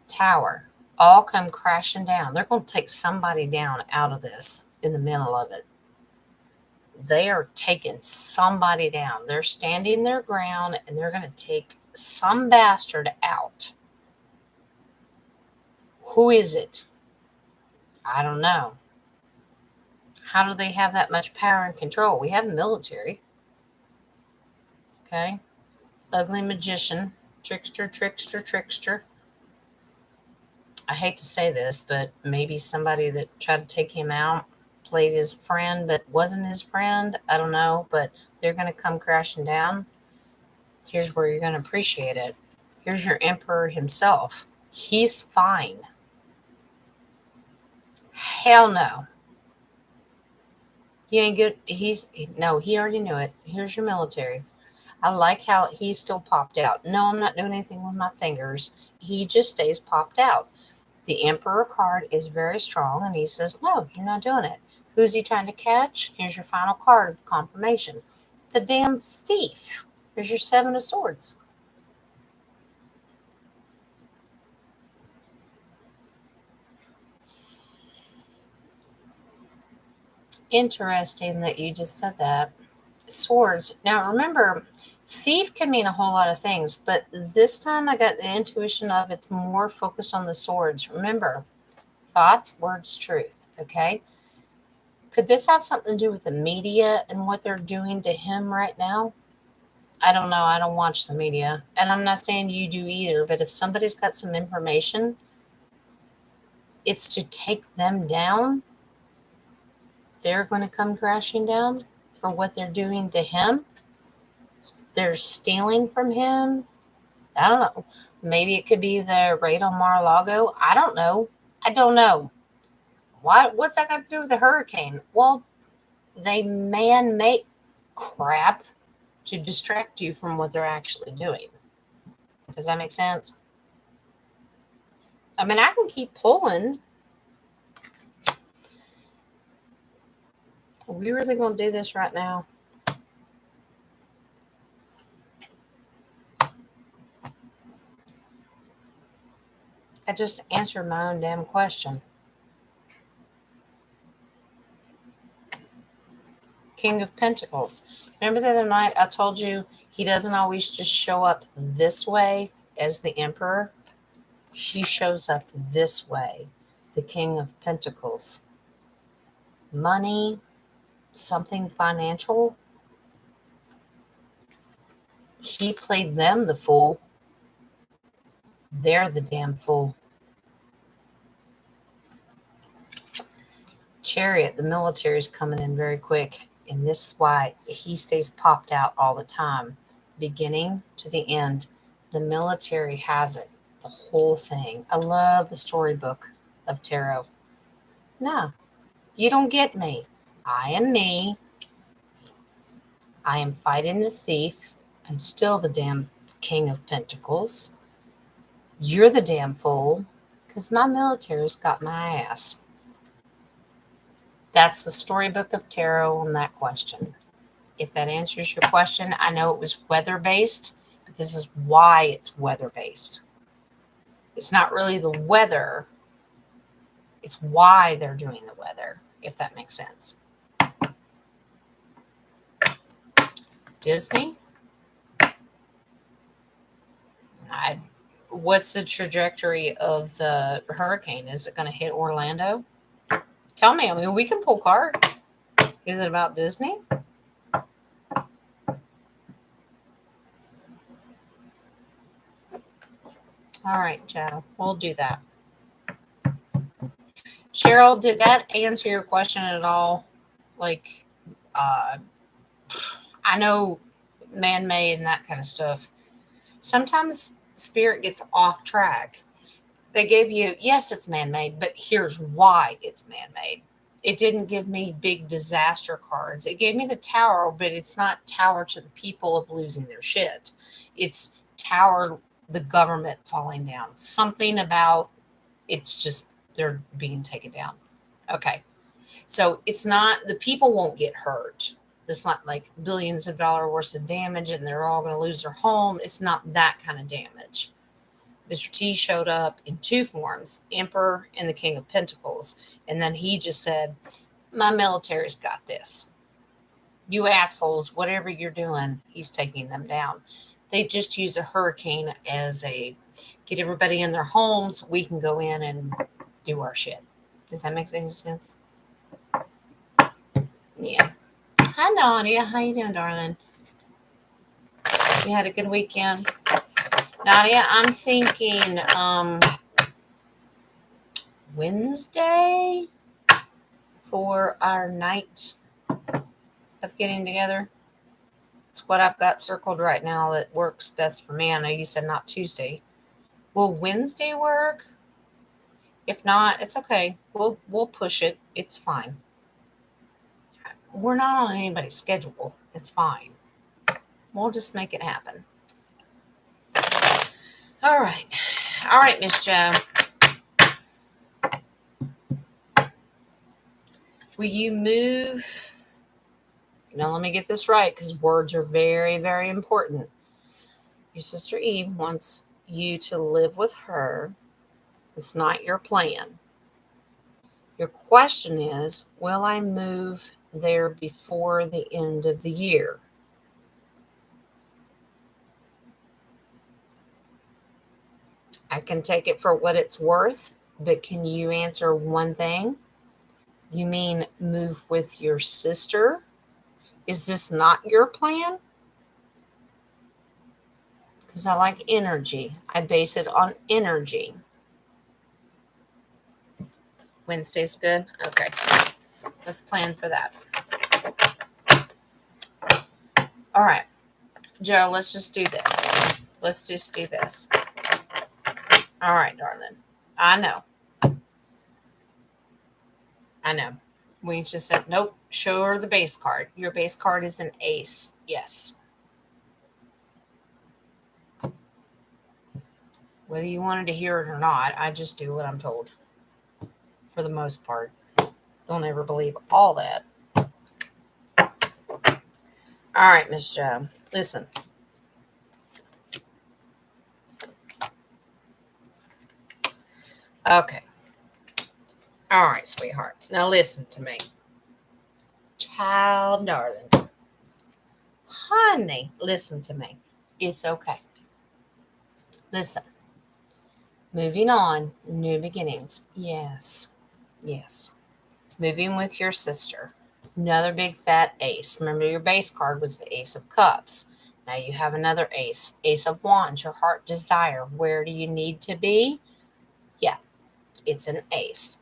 Tower. All come crashing down. They're going to take somebody down out of this in the middle of it. They are taking somebody down. They're standing their ground and they're going to take some bastard out. Who is it? I don't know. How do they have that much power and control? We have a military. Okay. Ugly magician. Trickster. I hate to say this, but maybe somebody that tried to take him out played his friend but wasn't his friend. I don't know, but they're going to come crashing down. Here's where you're going to appreciate it. Here's your emperor himself. He's fine. Hell no. He ain't good. He already knew it. Here's your military. I like how he still popped out. No, I'm not doing anything with my fingers. He just stays popped out. The Emperor card is very strong, and he says, no, you're not doing it. Who's he trying to catch? Here's your final card of confirmation. The damn thief. Here's your 7 of Swords. Interesting that you just said that. Swords. Now, remember, thief can mean a whole lot of things, but this time I got the intuition of it's more focused on the swords. Remember, thoughts, words, truth. Okay? Could this have something to do with the media and what they're doing to him right now? I don't know. I don't watch the media. And I'm not saying you do either, but if somebody's got some information, it's to take them down. They're going to come crashing down for what they're doing to him. They're stealing from him. I don't know. Maybe it could be the raid on Mar-a-Lago. I don't know. What's that got to do with the hurricane? Well, they man-make crap to distract you from what they're actually doing. Does that make sense? I mean, I can keep pulling. Are we really going to do this right now? I just answered my own damn question. King of Pentacles. Remember the other night I told you he doesn't always just show up this way as the Emperor. He shows up this way, the King of Pentacles. Money, something financial. He played them the fool. They're the damn fool. Chariot, the military is coming in very quick. And this is why he stays popped out all the time. Beginning to the end. The military has it. The whole thing. I love the storybook of tarot. No, you don't get me. I am me. I am fighting the thief. I'm still the damn King of Pentacles. You're the damn fool. Because my military's got my ass. That's the storybook of tarot on that question. If that answers your question, I know it was weather-based, but this is why it's weather-based. It's not really the weather, it's why they're doing the weather, if that makes sense. Disney? What's the trajectory of the hurricane? Is it going to hit Orlando? Tell me. I mean, we can pull cards. Is it about Disney? All right, Joe. We'll do that. Cheryl, did that answer your question at all? Like, uh, I know man-made and that kind of stuff. Sometimes spirit gets off track. They gave you, yes, it's man-made, but here's why it's man-made. It didn't give me big disaster cards. It gave me the tower, but it's not tower to the people of losing their shit. It's tower the government falling down. Something about it's just they're being taken down. Okay. So it's not the people won't get hurt. It's not like billions of dollars worth of damage and they're all going to lose their home. It's not that kind of damage. Mr. T showed up in two forms, Emperor and the King of Pentacles. And then he just said, my military's got this. You assholes, whatever you're doing, he's taking them down. They just use a hurricane as a get everybody in their homes. We can go in and do our shit. Does that make any sense? Yeah. Hi, Nadia. How you doing, darling? You had a good weekend? Nadia, I'm thinking Wednesday for our night of getting together. It's what I've got circled right now that works best for me. I know you said not Tuesday. Will Wednesday work? If not, it's okay. We'll push it. It's fine. We're not on anybody's schedule. It's fine. We'll just make it happen. All right. All right, Miss Jo. Will you move? Now, let me get this right because words are very, very important. Your sister Eve wants you to live with her. It's not your plan. Your question is, will I move there before the end of the year? I can take it for what it's worth, but can you answer one thing? You mean move with your sister? Is this not your plan? Because I like energy. I base it on energy. Wednesday's good? Okay. Let's plan for that. All right. Joe, let's just do this. Let's just do this. All right, darling. I know. We just said, nope, show her the base card. Your base card is an ace. Yes. Whether you wanted to hear it or not, I just do what I'm told. For the most part. Don't ever believe all that. All right, Miss Jo. Listen. Okay. All right, sweetheart. Now listen to me. Child darling. Honey, listen to me. It's okay. Listen. Moving on. New beginnings. Yes. Yes. Moving with your sister. Another big fat ace. Remember your base card was the Ace of Cups. Now you have another ace. Ace of Wands, your heart desire. Where do you need to be? Yeah, it's an ace.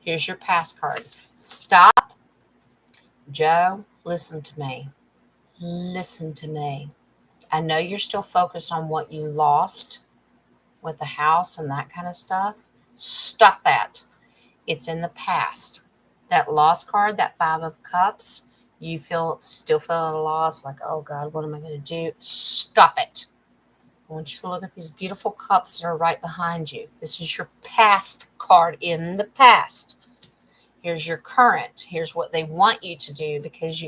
Here's your pass card. Stop. Joe, listen to me. Listen to me. I know you're still focused on what you lost with the house and that kind of stuff. Stop that. It's in the past. That lost card, that Five of Cups, you still feel at a loss, like, oh God, what am I going to do? Stop it. I want you to look at these beautiful cups that are right behind you. This is your past card in the past. Here's your current. Here's what they want you to do because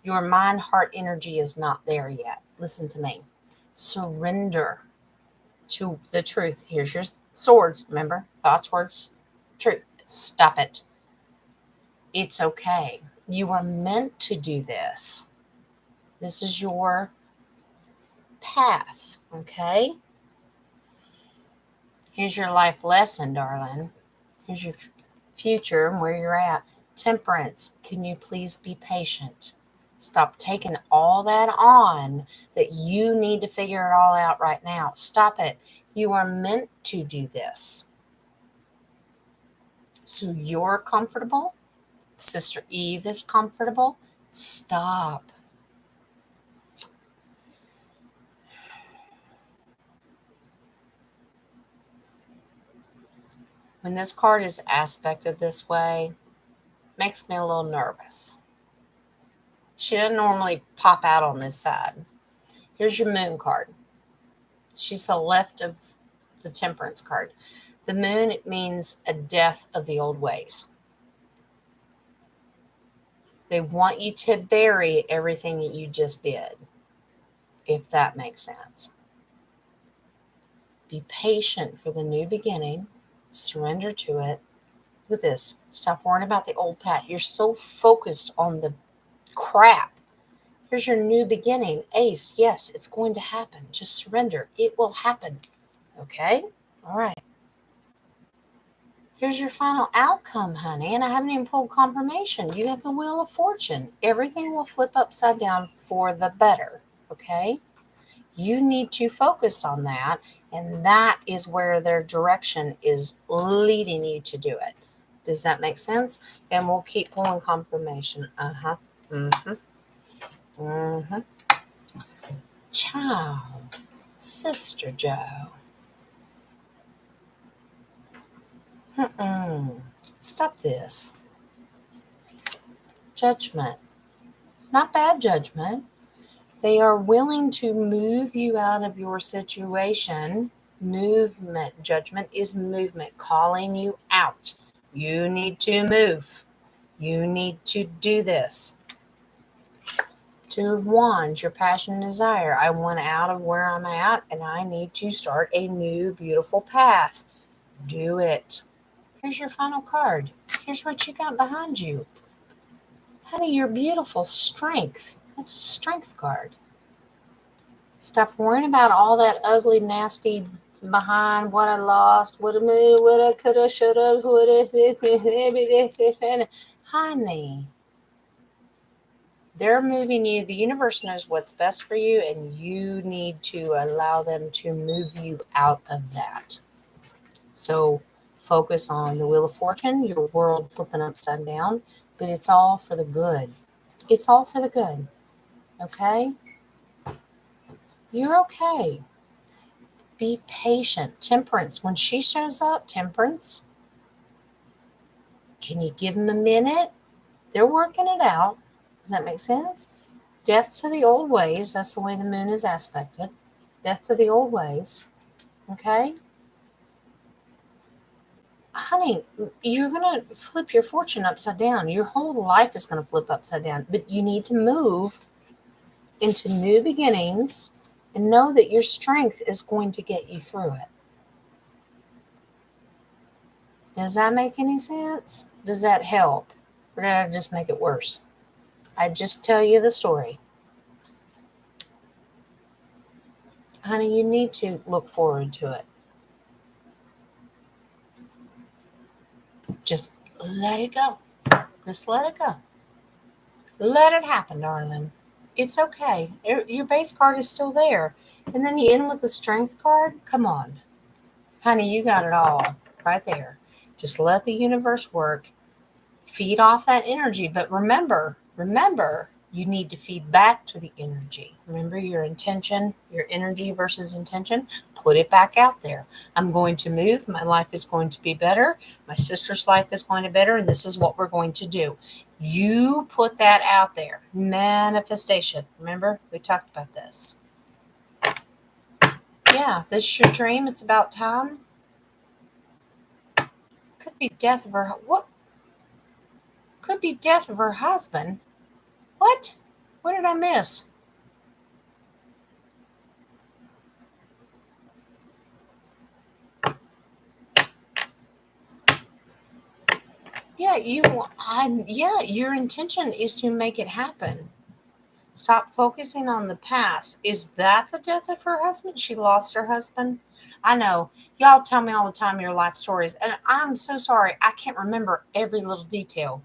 Your mind heart energy is not there yet. Listen to me. Surrender to the truth. Here's your swords. Remember, thoughts, words, truth. Stop it. It's okay. You are meant to do this. This is your path. Okay? Here's your life lesson, darling. Here's your future and where you're at. Temperance. Can you please be patient? Stop taking all that on that you need to figure it all out right now. Stop it. You are meant to do this. So you're comfortable. Sister Eve is comfortable. Stop. When this card is aspected this way, makes me a little nervous. She doesn't normally pop out on this side. Here's your moon card. She's the left of the temperance card. The moon, it means a death of the old ways. They want you to bury everything that you just did, if that makes sense. Be patient for the new beginning. Surrender to it. Look at this. Stop worrying about the old path. You're so focused on the crap. Here's your new beginning. Ace, yes, it's going to happen. Just surrender. It will happen. Okay? All right. Here's your final outcome, honey. And I haven't even pulled confirmation. You have the Wheel of Fortune. Everything will flip upside down for the better. Okay? You need to focus on that. And that is where their direction is leading you to do it. Does that make sense? And we'll keep pulling confirmation. Uh-huh. Mm-hmm. Mm-hmm. Child. Sister Joe. Stop this. Judgment. Not bad judgment. They are willing to move you out of your situation. Movement. Judgment is movement, calling you out. You need to move. You need to do this. Two of Wands, your passion and desire. I want out of where I'm at and I need to start a new beautiful path. Do it. Here's your final card. Here's what you got behind you. Honey, you're beautiful. Strength. That's a strength card. Stop worrying about all that ugly, nasty behind what I lost, what I coulda, shoulda, woulda. Honey, they're moving you. The universe knows what's best for you, and you need to allow them to move you out of that. So focus on the Wheel of Fortune, your world flipping upside down, but it's all for the good. It's all for the good. Okay? You're okay. Be patient. Temperance. When she shows up, Temperance, can you give them a minute? They're working it out. Does that make sense? Death to the old ways. That's the way the moon is aspected. Death to the old ways. Okay? Honey, you're going to flip your fortune upside down. Your whole life is going to flip upside down. But you need to move into new beginnings and know that your strength is going to get you through it. Does that make any sense? Does that help? Or did I just make it worse? I just tell you the story. Honey, you need to look forward to it. Just let it go. Just let it go. Let it happen, darling. It's okay. Your base card is still there. And then you end with the strength card. Come on. Honey, you got it all right there. Just let the universe work. Feed off that energy. But remember, you need to feed back to the energy. Remember your intention, your energy versus intention. Put it back out there. I'm going to move. My life is going to be better. My sister's life is going to be better. And this is what we're going to do. You put that out there. Manifestation. Remember, we talked about this. Yeah, this is your dream. It's about time. Could be death of her. What? Could be death of her husband. What? What did I miss? Yeah, your intention is to make it happen. Stop focusing on the past. Is that the death of her husband? She lost her husband? I know. Y'all tell me all the time your life stories, and I'm so sorry. I can't remember every little detail.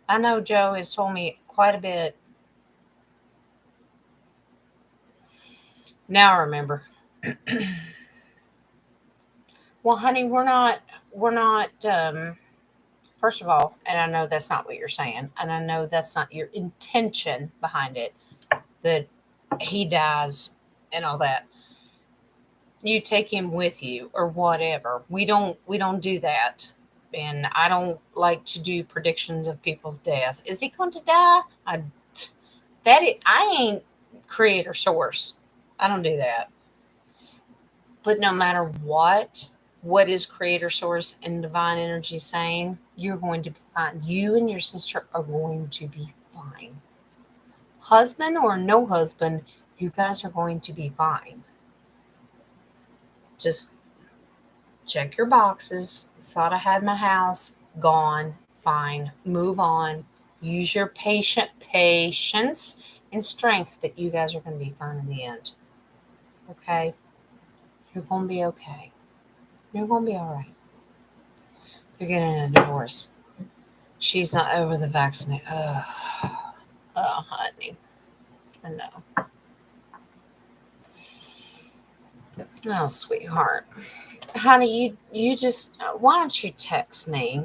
I know Joe has told me quite a bit. Now I remember. Well, honey, we're not, first of all, and I know that's not what you're saying, and I know that's not your intention behind it, that he dies and all that. You take him with you or whatever. We don't do that. And I don't like to do predictions of people's death. Is he going to die? I ain't creator source. I don't do that. But no matter what is creator source and divine energy saying, you're going to be fine. You and your sister are going to be fine. Husband or no husband, you guys are going to be fine. Just check your boxes. Thought I had my house. Gone. Fine. Move on. Use your patience and strength, but you guys are going to be fine in the end. Okay? You're going to be okay. You're going to be all right. You're getting a divorce. She's not over the vaccine. Oh, honey. I know. Oh, sweetheart. Honey, you just, why don't you text me?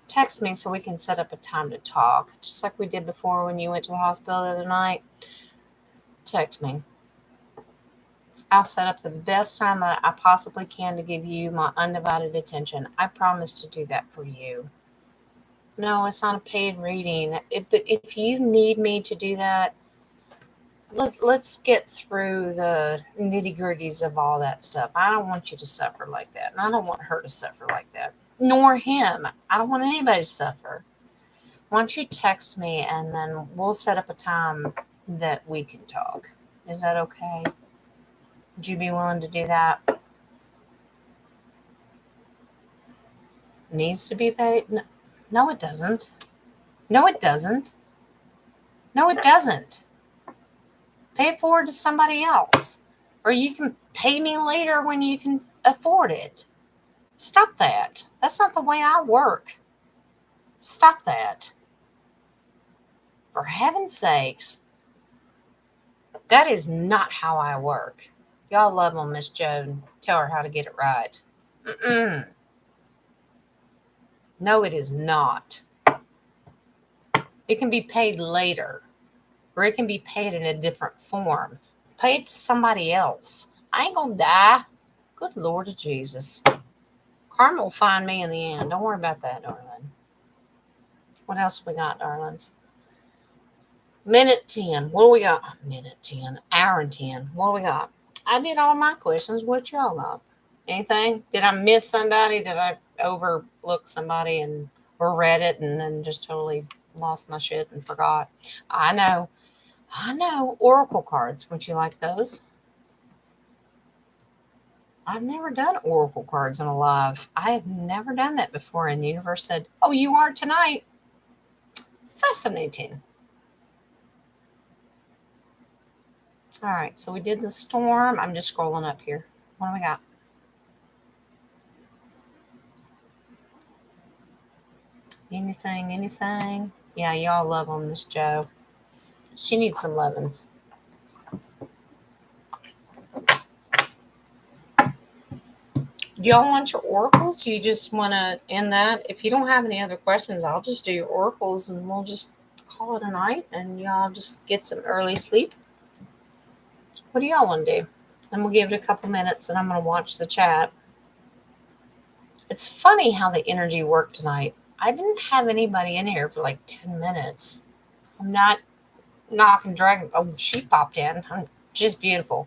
Text me so we can set up a time to talk, just like we did before when you went to the hospital the other night. Text me. I'll set up the best time that I possibly can to give you my undivided attention. I promise to do that for you. No, it's not a paid reading. But if you need me to do that, let's get through the nitty gritties of all that stuff. I don't want you to suffer like that. And I don't want her to suffer like that. Nor him. I don't want anybody to suffer. Why don't you text me and then we'll set up a time that we can talk? Is that okay? Would you be willing to do that? Needs to be paid? No, no, it doesn't. No, it doesn't. No, it doesn't. Pay it forward to somebody else. Or you can pay me later when you can afford it. Stop that. That's not the way I work. Stop that. For heaven's sakes, that is not how I work. Y'all love on Miss Joan. Tell her how to get it right. Mm-mm. No, it is not. It can be paid later, or it can be paid in a different form. Pay it to somebody else. I ain't gonna die. Good Lord of Jesus. Karma will find me in the end. Don't worry about that, darling. What else we got, darlings? Minute 10. What do we got? Minute 10. Hour and 10. What do we got? I did all my questions. What y'all got? Anything? Did I miss somebody? Did I overlook somebody and or read it and then just totally lost my shit and forgot? I know. I know. Oracle cards. Would you like those? I've never done oracle cards on a live. I have never done that before. And the universe said, "Oh, you are tonight." Fascinating. All right. So we did the storm. I'm just scrolling up here. What do we got? Anything? Anything? Yeah, y'all love on Miss Joe. She needs some lovin's. Do y'all want your oracles? You just want to end that? If you don't have any other questions, I'll just do your oracles and we'll just call it a night and y'all just get some early sleep. What do y'all want to do? And we'll give it a couple minutes and I'm going to watch the chat. It's funny how the energy worked tonight. I didn't have anybody in here for like 10 minutes. I'm not knocking dragon. Oh, she popped in. She's beautiful.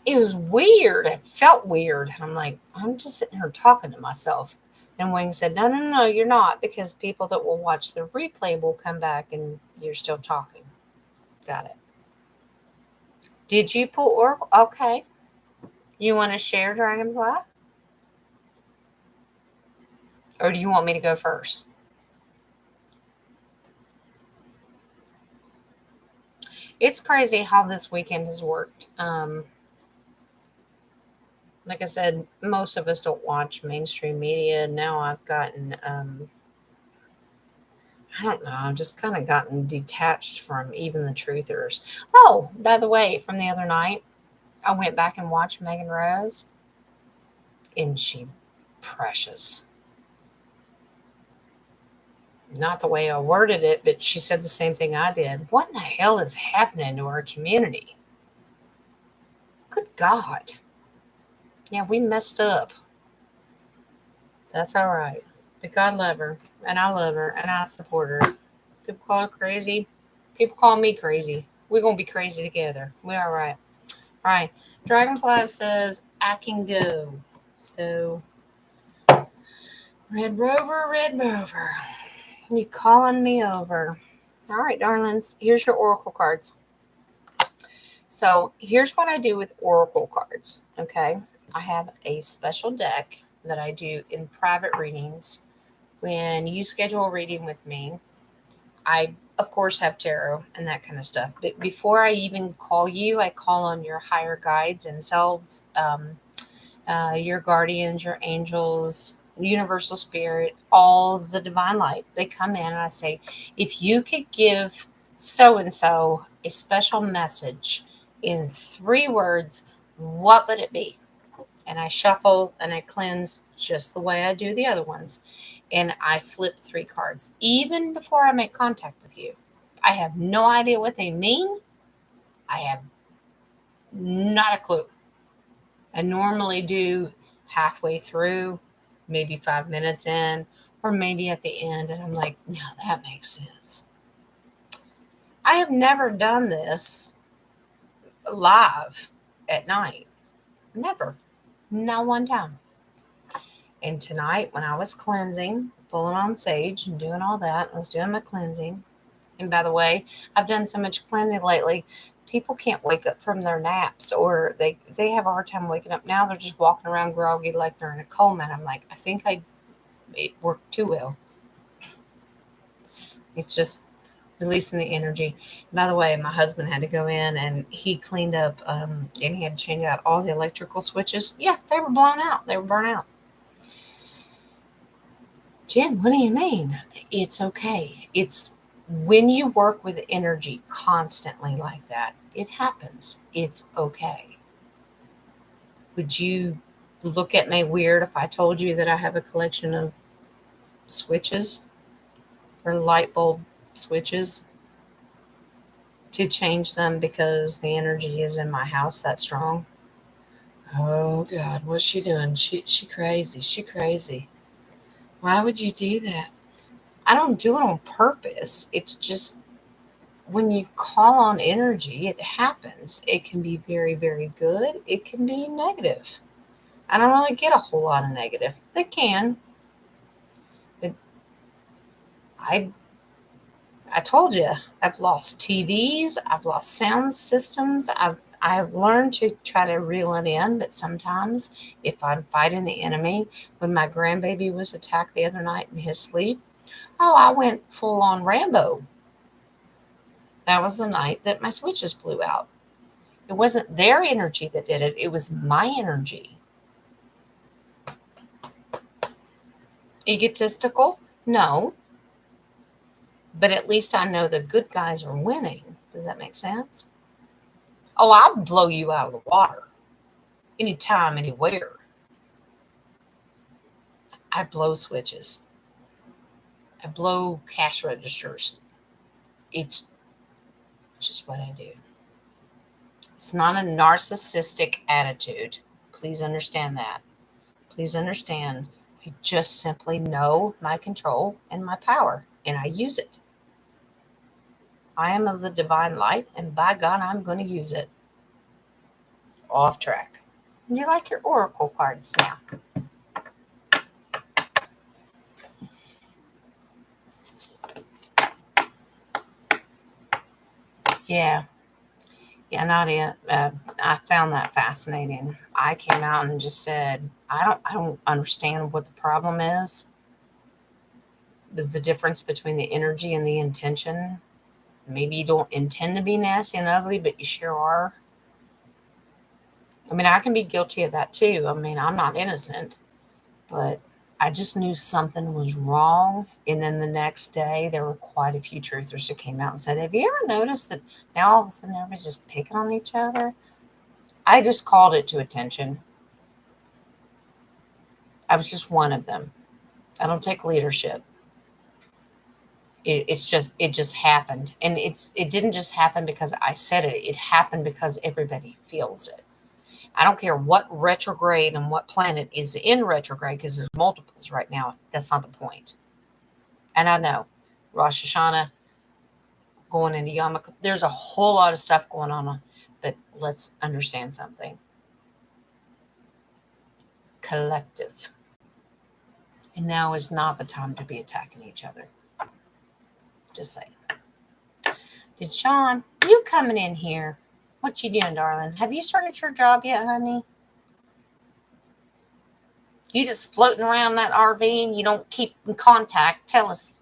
It was weird. It felt weird. I'm like, I'm just sitting here talking to myself. And Wing said, no, you're not, because people that will watch the replay will come back and you're still talking. Got it. Did you pull Oracle? Okay. You want to share Dragonfly? Or do you want me to go first? It's crazy how this weekend has worked. Like I said, most of us don't watch mainstream media. Now I've gotten, I don't know, I've just kind of gotten detached from even the truthers. Oh, by the way, from the other night, I went back and watched Megan Rose, and she precious. Not the way I worded it, but she said the same thing I did. What in the hell is happening to our community? Good God. Yeah, we messed up. That's all right. But God love her, and I love her, and I support her. People call her crazy. People call me crazy. We're going to be crazy together. We all right. All right. Dragonfly says, I can go. So, Red Rover, you calling me over. All right, darlings. Here's your oracle cards. So, here's what I do with oracle cards. Okay. I have a special deck that I do in private readings. When you schedule a reading with me, I, of course, have tarot and that kind of stuff. But before I even call you, I call on your higher guides and selves, your guardians, your angels, universal spirit, all the divine light. They come in and I say, if you could give so and so a special message in 3 words, what would it be? And I shuffle and I cleanse just the way I do the other ones. And I flip 3 cards, even before I make contact with you. I have no idea what they mean. I have not a clue. I normally do halfway through, maybe 5 minutes in, or maybe at the end, and I'm like, no, that makes sense. I have never done this live at night. Never. Not one time. And tonight, when I was cleansing, pulling on sage and doing all that, I was doing my cleansing. And by the way, I've done so much cleansing lately, people can't wake up from their naps, or they have a hard time waking up now. They're just walking around groggy like they're in a coma. And I'm like, I think it worked too well. It's just releasing the energy. By the way, my husband had to go in and he cleaned up, and he had to change out all the electrical switches. Yeah, they were blown out. They were burnt out. Jen, what do you mean? It's okay. It's when you work with energy constantly like that, it happens. It's okay. Would you look at me weird if I told you that I have a collection of switches or light bulb switches to change them because the energy is in my house that strong? Oh God, what's she doing? She crazy. She crazy. Why would you do that? I don't do it on purpose. It's just when you call on energy, it happens. It can be very, very good. It can be negative. I don't really get a whole lot of negative. They can. But I I told you, I've lost TVs, I've lost sound systems. I've learned to try to reel it in, but sometimes if I'm fighting the enemy, when my grandbaby was attacked the other night in his sleep, oh, I went full on Rambo. That was the night that my switches blew out. It wasn't their energy that did it, it was my energy. Egotistical? No, but at least I know the good guys are winning. Does that make sense? Oh, I'll blow you out of the water anytime, anywhere. I blow switches, I blow cash registers. It's just what I do. It's not a narcissistic attitude. Please understand that. Please understand. I just simply know my control and my power, and I use it. I am of the divine light, and by God, I'm going to use it. Off track. You like your oracle cards now? Yeah. Yeah, Nadia, I found that fascinating. I came out and just said, I don't understand what the problem is. The difference between the energy and the intention. Maybe you don't intend to be nasty and ugly, but you sure are. I mean, I can be guilty of that too. I mean, I'm not innocent, but I just knew something was wrong. And then the next day, there were quite a few truthers who came out and said, have you ever noticed that now all of a sudden everybody's just picking on each other? I just called it to attention. I was just one of them. I don't take leadership. It just happened, and it didn't just happen because I said it. It happened because everybody feels it. I don't care what retrograde and what planet is in retrograde because there's multiples right now. That's not the point. And I know Rosh Hashanah going into Yom Kippur, there's a whole lot of stuff going on, but let's understand something. Collective. And now is not the time to be attacking each other. Just saying. Did Sean, you coming in here? What you doing, darling? Have you started your job yet, honey? You just floating around that RV and you don't keep in contact. Tell us.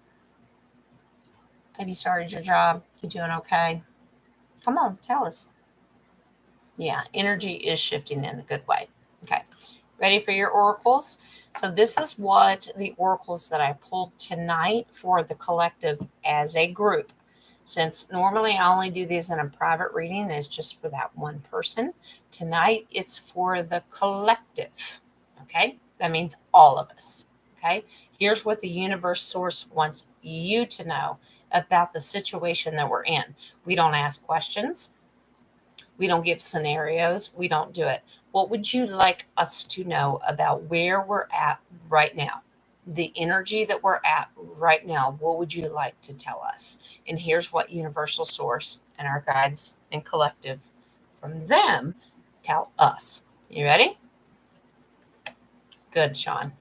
Have you started your job? You doing okay? Come on, tell us. Yeah, energy is shifting in a good way. Okay. Ready for your oracles? So this is what the oracles that I pulled tonight for the collective as a group. Since normally I only do these in a private reading, and it's just for that one person. Tonight it's for the collective. Okay? That means all of us. Okay? Here's what the universe source wants you to know about the situation that we're in. We don't ask questions. We don't give scenarios. We don't do it. What would you like us to know about where we're at right now? The energy that we're at right now, what would you like to tell us? And here's what Universal Source and our guides and collective from them tell us. You ready? Good, Sean.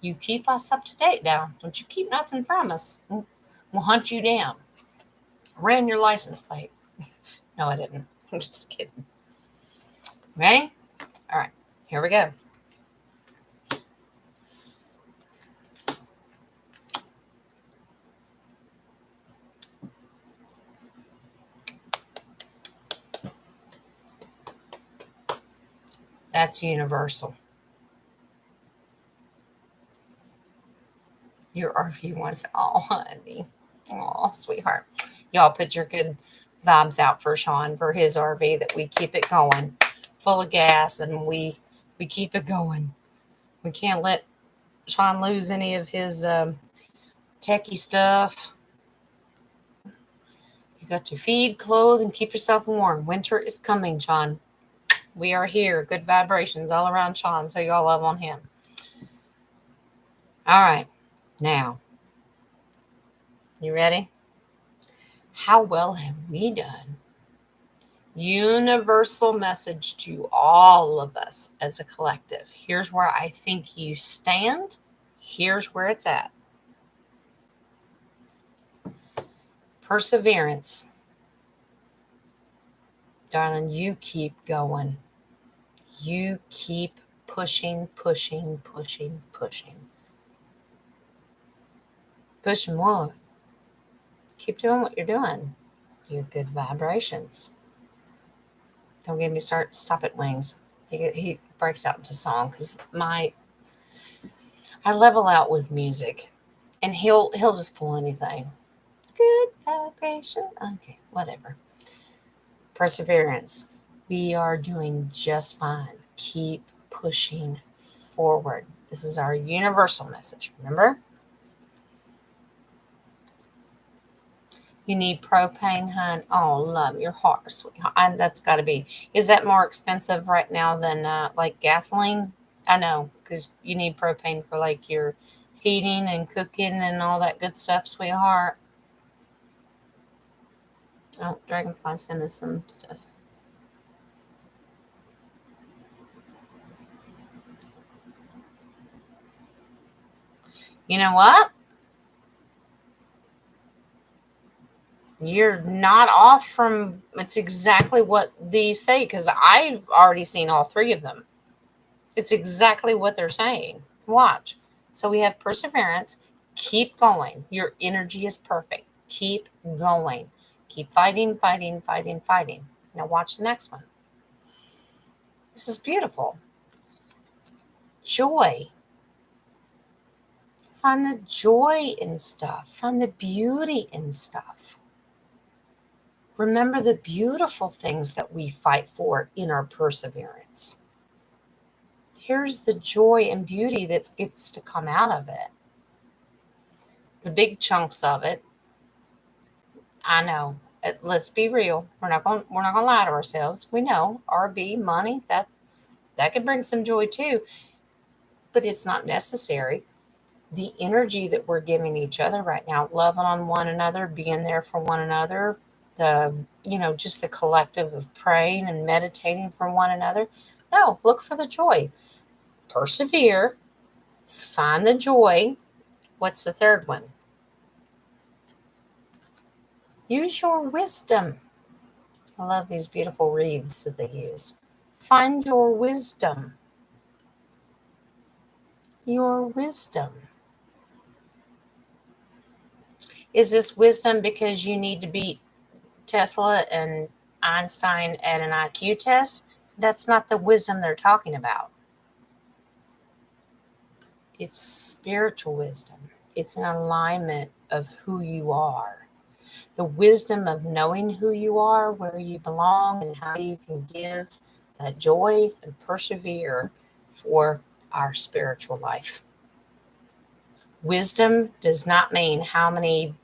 You keep us up to date now. Don't you keep nothing from us. We'll hunt you down. Ran your license plate. No, I didn't. I'm just kidding. Ready? All right, here we go. That's universal. Your RV wants, oh, honey. Oh, sweetheart. Y'all put your good vibes out for Sean for his RV that we keep it going full of gas and we keep it going. We can't let Sean lose any of his techie stuff. You got to feed, clothe, and keep yourself warm. Winter is coming, Sean. We are here. Good vibrations all around Sean, so y'all love on him. All right. Now, you ready? How well have we done? Universal message to all of us as a collective. Here's where I think you stand. Here's where it's at. Perseverance. Darling, you keep going. You keep pushing, pushing, pushing, pushing. Pushing what? Keep doing what you're doing. You're good vibrations. Don't get me started. Stop it, Wings. He breaks out into song because I level out with music, and he'll just pull anything. Good vibration. Okay, whatever. Perseverance. We are doing just fine. Keep pushing forward. This is our universal message. Remember? You need propane, hun. Oh, love your heart, sweetheart. And that's got to be. Is that more expensive right now than like gasoline? I know, because you need propane for like your heating and cooking and all that good stuff, sweetheart. Oh, Dragonfly sent us some stuff. You know what? You're not off from, it's exactly what these say, because I've already seen all three of them. It's exactly what they're saying. Watch. So we have perseverance. Keep going. Your energy is perfect. Keep going. Keep fighting, fighting, fighting, fighting. Now watch the next one. This is beautiful. Joy. Find the joy in stuff. Find the beauty in stuff. Remember the beautiful things that we fight for in our perseverance. Here's the joy and beauty that gets to come out of it. The big chunks of it, I know. Let's be real. We're not going to lie to ourselves. We know RB money that could bring some joy too, but it's not necessary. The energy that we're giving each other right now, loving on one another, being there for one another, just the collective of praying and meditating for one another. No, look for the joy. Persevere, find the joy. What's the third one? Use your wisdom. I love these beautiful wreaths that they use. Find your wisdom. Your wisdom. Is this wisdom because you need to beat Tesla and Einstein at an IQ test? That's not the wisdom they're talking about. It's spiritual wisdom. It's an alignment of who you are. The wisdom of knowing who you are, where you belong, and how you can give that joy and persevere for our spiritual life. Wisdom does not mean how many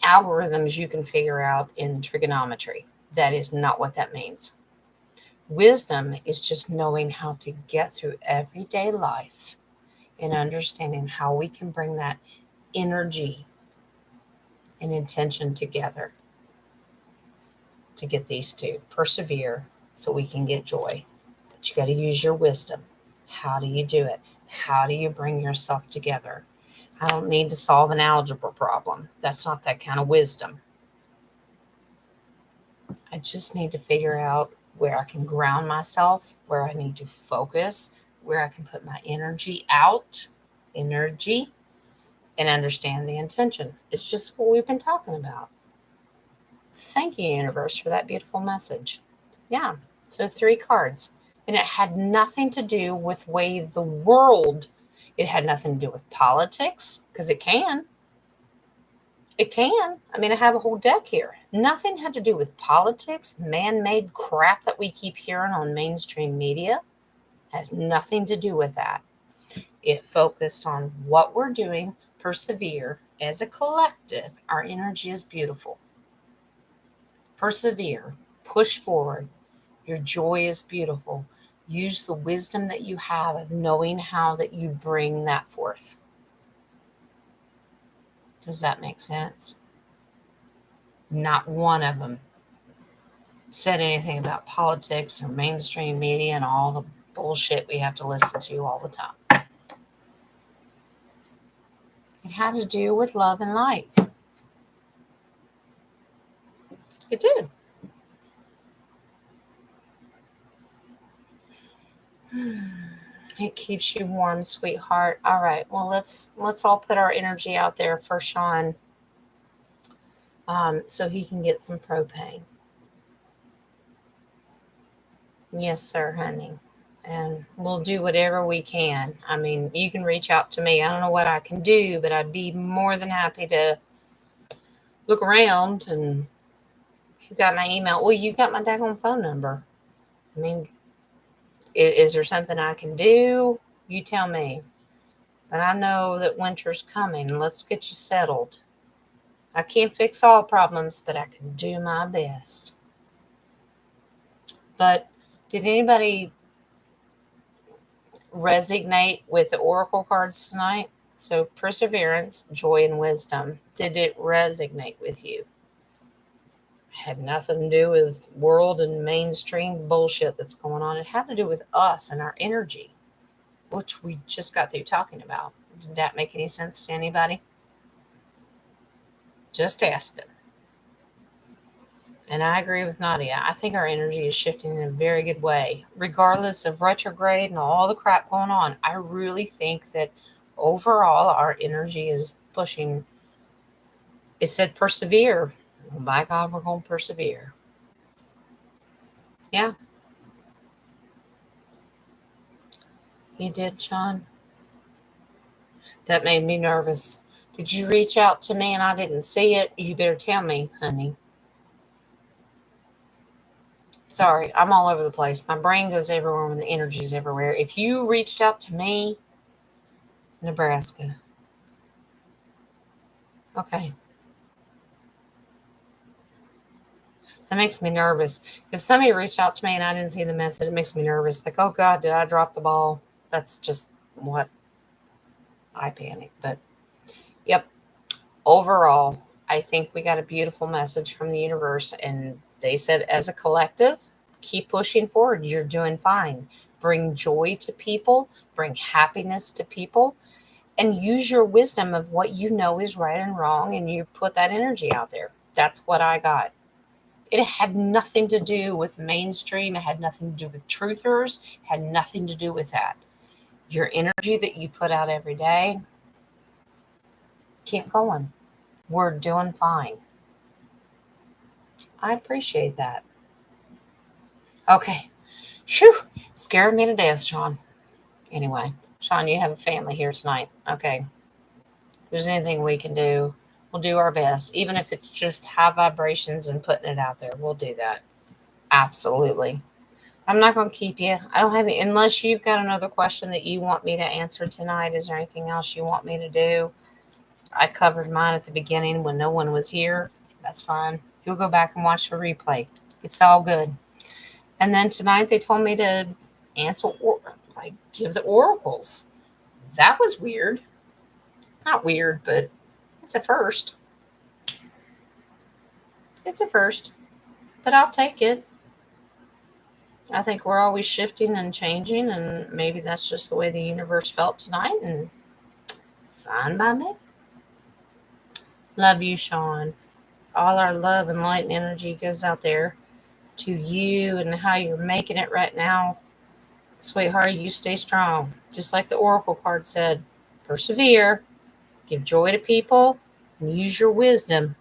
algorithms you can figure out in trigonometry. That is not what that means. Wisdom is just knowing how to get through everyday life and understanding how we can bring that energy and intention together to get these two. Persevere so we can get joy. But you got to use your wisdom. How do you do it? How do you bring yourself together? I don't need to solve an algebra problem. That's not that kind of wisdom. I just need to figure out where I can ground myself, where I need to focus, where I can put my energy out, and understand the intention. It's just what we've been talking about. Thank you, universe, for that beautiful message. Yeah, so 3 cards. And it had nothing to do with way the world, it had nothing to do with politics, because it can. It can. I mean, I have a whole deck here. Nothing had to do with politics, man-made crap that we keep hearing on mainstream media. Has nothing to do with that. It focused on what we're doing, persevere. As a collective, our energy is beautiful. Persevere, push forward. Your joy is beautiful. Use the wisdom that you have of knowing how that you bring that forth. Does that make sense? Not one of them said anything about politics or mainstream media and all the bullshit we have to listen to all the time. It had to do with love and light. It did. It keeps you warm, sweetheart. All right. Well, let's all put our energy out there for Sean, so he can get some propane. Yes, sir, honey. And we'll do whatever we can. I mean, you can reach out to me. I don't know what I can do, but I'd be more than happy to look around. And you got my email. Well, you got my daggone phone number. I mean, is there something I can do? You tell me. But I know that winter's coming. Let's get you settled. I can't fix all problems, but I can do my best. But did anybody resonate with the oracle cards tonight? So perseverance, joy, and wisdom. Did it resonate with you? Had nothing to do with world and mainstream bullshit that's going on. It had to do with us and our energy, which we just got through talking about. Did that make any sense to anybody? Just asking. And I agree with Nadia. I think our energy is shifting in a very good way, regardless of retrograde and all the crap going on. I really think that overall our energy is pushing. It said persevere. Well, by God, we're going to persevere. Yeah, you did, Sean. That made me nervous. Did you reach out to me and I didn't see it? You better tell me, honey. Sorry, I'm all over the place. My brain goes everywhere when the energy's everywhere. If you reached out to me, Nebraska. Okay, that makes me nervous. If somebody reached out to me and I didn't see the message, it makes me nervous. Like, oh God, did I drop the ball? That's just what I panic. But yep, overall, I think we got a beautiful message from the universe. And they said, as a collective, keep pushing forward. You're doing fine. Bring joy to people, bring happiness to people, and use your wisdom of what you know is right and wrong. And you put that energy out there. That's what I got. It had nothing to do with mainstream. It had nothing to do with truthers. It had nothing to do with that. Your energy that you put out every day, keep going. We're doing fine. I appreciate that. Okay. Phew. Scared me to death, Sean. Anyway, Sean, you have a family here tonight. Okay. If there's anything we can do, we'll do our best. Even if it's just high vibrations and putting it out there, we'll do that. Absolutely. I'm not going to keep you. I don't have any, unless you've got another question that you want me to answer tonight. Is there anything else you want me to do? I covered mine at the beginning when no one was here. That's fine. You'll go back and watch the replay. It's all good. And then tonight they told me to answer or like give the oracles. That was weird. Not weird, but it's a first. It's a first. But I'll take it. I think we're always shifting and changing, and maybe that's just the way the universe felt tonight, and fine by me. Love you, Sean. All our love and light and energy goes out there to you and how you're making it right now. Sweetheart, you stay strong. Just like the Oracle card said, persevere, give joy to people, and use your wisdom.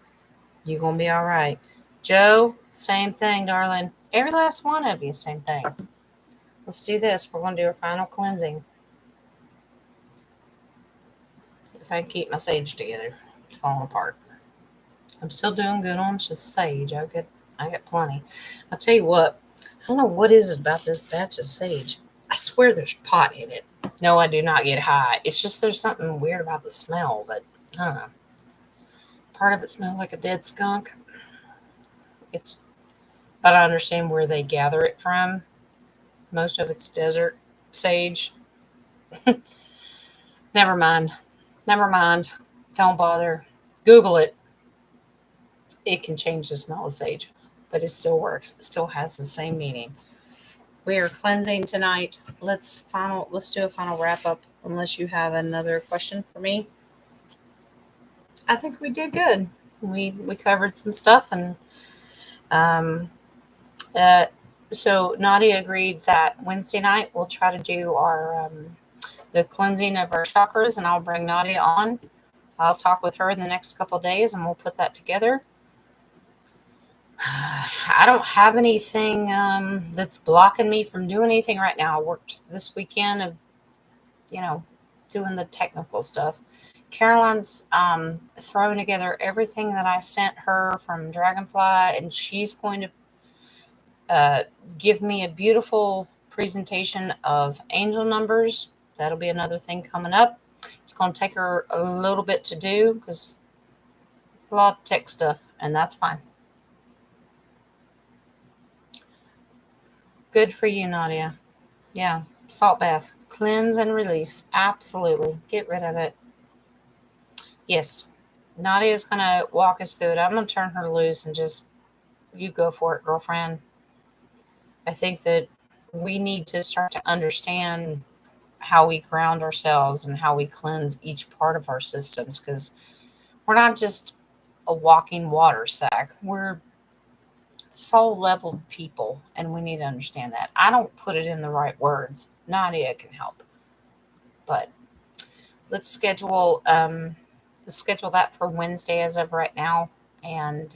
You're going to be all right. Joe, same thing, darling. Every last one of you, same thing. Let's do this. We're going to do our final cleansing. If I can keep my sage together, it's falling apart. I'm still doing good on just sage. I got plenty. I'll tell you what. I don't know what is it about this batch of sage. I swear there's pot in it. No, I do not get high. It's just there's something weird about the smell, but I don't know. Part of it smells like a dead skunk. It's, but I understand where they gather it from. Most of it's desert sage. Never mind. Never mind. Don't bother. Google it. It can change the smell of sage, but it still works. It still has the same meaning. We are cleansing tonight. Let's do a final wrap up unless you have another question for me. I think we did good. We covered some stuff and um uh so Nadia agreed that Wednesday night we'll try to do our the cleansing of our chakras, and I'll bring Nadia on. I'll talk with her in the next couple of days and we'll put that together. I don't have anything that's blocking me from doing anything right now. I worked this weekend of, you know, doing the technical stuff. Caroline's throwing together everything that I sent her from Dragonfly, and she's going to uh, give me a beautiful presentation of angel numbers. That'll be another thing coming up. It's going to take her a little bit to do because it's a lot of tech stuff, and that's fine. Good for you, Nadia. Yeah, salt bath. Cleanse and release. Absolutely. Get rid of it. Yes. Nadia's going to walk us through it. I'm going to turn her loose and just, you go for it, girlfriend. I think that we need to start to understand how we ground ourselves and how we cleanse each part of our systems because we're not just a walking water sack. We're soul level people, and we need to understand that. I don't put it in the right words. Nadia can help, but let's schedule that for Wednesday as of right now. And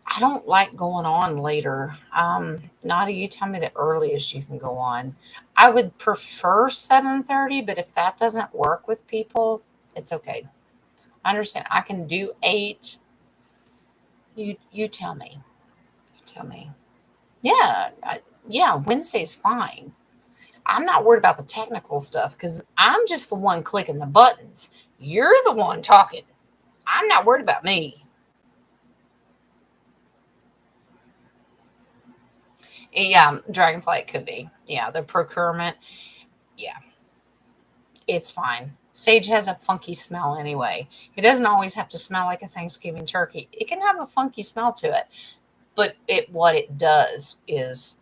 I don't like going on later. Nadia, you tell me the earliest you can go on. I would prefer 7:30, but if that doesn't work with people, it's okay. I understand. I can do 8. You tell me. You tell me. Yeah, yeah. Wednesday's fine. I'm not worried about the technical stuff because I'm just the one clicking the buttons. You're the one talking. I'm not worried about me. Yeah, Dragonflight could be. Yeah, the procurement. Yeah, it's fine. Sage has a funky smell anyway. It doesn't always have to smell like a Thanksgiving turkey. It can have a funky smell to it. But what it does is,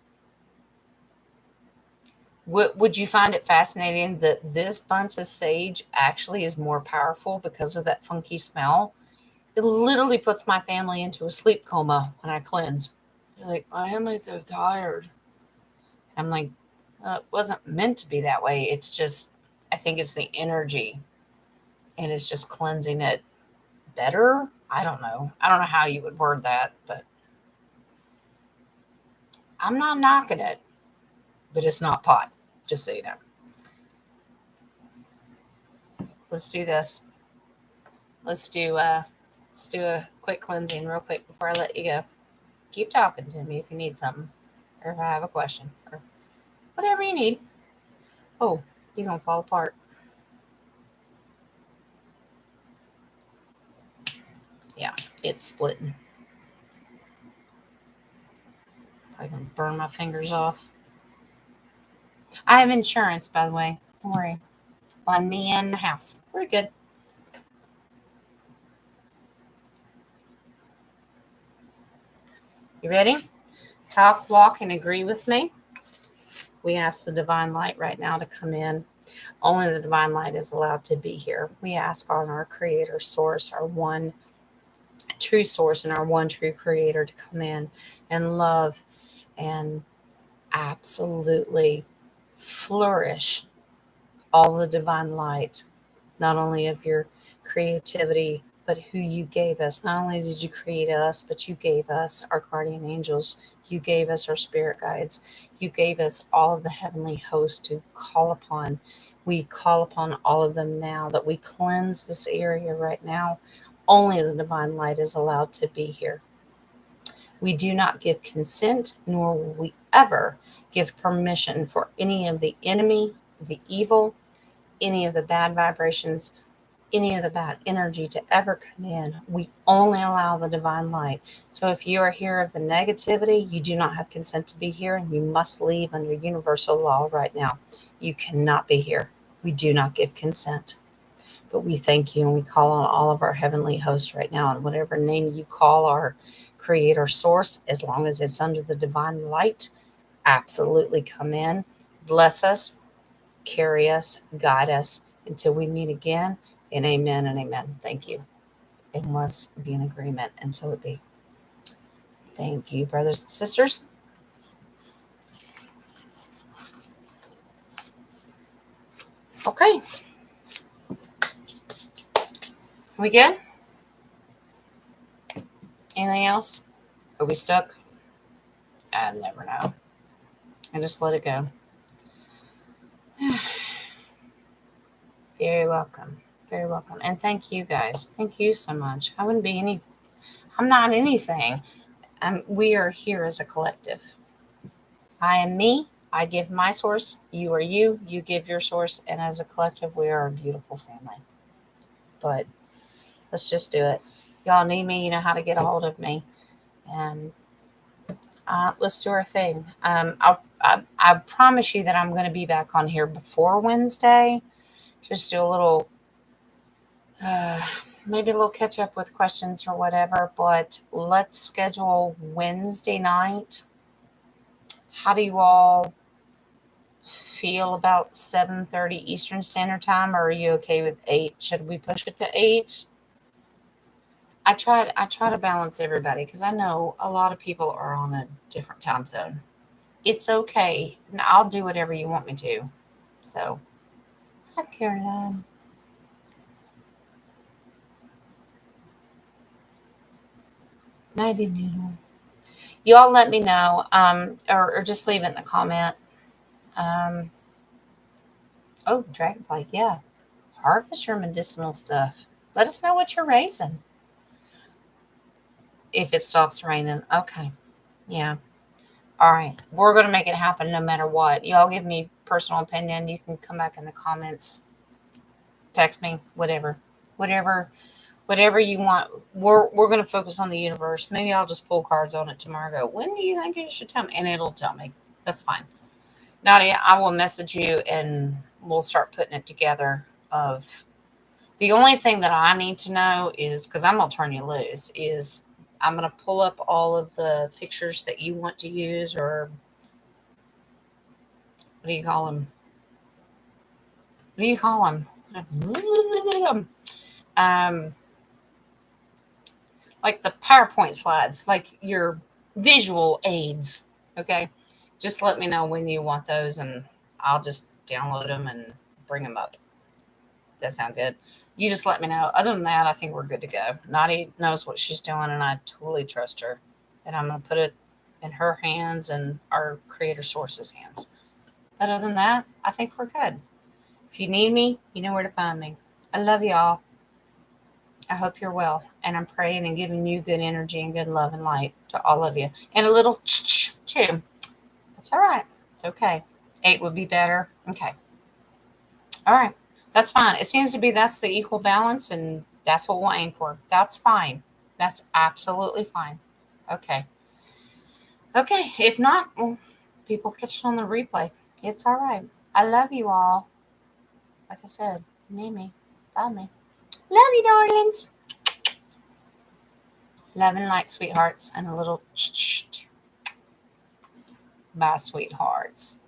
would you find it fascinating that this bunch of sage actually is more powerful because of that funky smell? It literally puts my family into a sleep coma when I cleanse. They're like, why am I so tired? I'm like, well, it wasn't meant to be that way. It's just, I think it's the energy and it's just cleansing it better. I don't know. I don't know how you would word that, but I'm not knocking it, but it's not pot, just so you know. Let's do this. Let's do a quick cleansing real quick before I let you go. Keep talking to me if you need something or if I have a question or whatever you need. Oh, you're gonna fall apart. Yeah, it's splitting. I'm gonna burn my fingers off. I have insurance, by the way. Don't worry. On me and the house. We're good. You ready? Talk, walk, and agree with me. We ask the divine light right now to come in. Only the divine light is allowed to be here. We ask on our creator source, our one true source, and our one true creator to come in and love and absolutely flourish all the divine light, not only of your creativity, but who you gave us. Not only did you create us, but you gave us our guardian angels. You gave us our spirit guides. You gave us all of the heavenly hosts to call upon. We call upon all of them now that we cleanse this area right now. Only the divine light is allowed to be here. We do not give consent, nor will we ever give permission for any of the enemy, the evil, any of the bad vibrations, any of the bad energy to ever come in. We only allow the divine light. So if you are here of the negativity, you do not have consent to be here and you must leave under universal law right now. You cannot be here. We do not give consent. But we thank you and we call on all of our heavenly hosts right now, and whatever name you call our creator source, as long as it's under the divine light, absolutely come in, bless us, carry us, guide us until we meet again. And amen and amen. Thank you. It must be an agreement, and so it be. Thank you, brothers and sisters. Okay, we good? Anything else? Are we stuck? I never know. I just let it go. Very welcome. Very welcome. And thank you guys. Thank you so much. I wouldn't be any, I'm not anything. We are here as a collective. I am me. I give my source. You are you. You give your source. And as a collective, we are a beautiful family. But let's just do it. Y'all need me. You know how to get a hold of me. And let's do our thing. I promise you that I'm going to be back on here before Wednesday. Just do a little, uh, maybe a little catch up with questions or whatever. But let's schedule Wednesday night. How do you all feel about 7:30 Eastern Standard Time, or are you okay with 8? Should we push it to 8? I try to balance everybody because I know a lot of people are on a different time zone. It's okay. I'll do whatever you want me to. So, hi, Caroline. Nighty noodle. You all let me know, or just leave it in the comment. Um, oh, dragonfly, yeah. Harvest your medicinal stuff. Let us know what you're raising if it stops raining. Okay, yeah. All right. We're going to make it happen no matter what. Y'all give me personal opinion. You can come back in the comments, text me, whatever. Whatever whatever you want. We're going to focus on the universe. Maybe I'll just pull cards on it tomorrow. Go, when do you think you should tell me? And it'll tell me. That's fine. Nadia, I will message you and we'll start putting it together. Of the only thing that I need to know is because I'm gonna turn you loose. Is I'm gonna pull up all of the pictures that you want to use, or what do you call them? What do you call them? Um, like the PowerPoint slides, like your visual aids. Okay, just let me know when you want those, and I'll just download them and bring them up. That sound good? You just let me know. Other than that, I think we're good to go. Nadi knows what she's doing, and I totally trust her. And I'm gonna put it in her hands and our creator source's hands. But other than that, I think we're good. If you need me, you know where to find me. I love y'all. I hope you're well. And I'm praying and giving you good energy and good love and light to all of you. And a little too. That's all right. It's okay. 8 would be better. Okay. All right. That's fine. It seems to be that's the equal balance, and that's what we'll aim for. That's fine. That's absolutely fine. Okay. Okay. If not, well, people catch it on the replay. It's all right. I love you all. Like I said, need me. Find me. Love you, darlings. Love and light, sweethearts, and a little bye, sweethearts.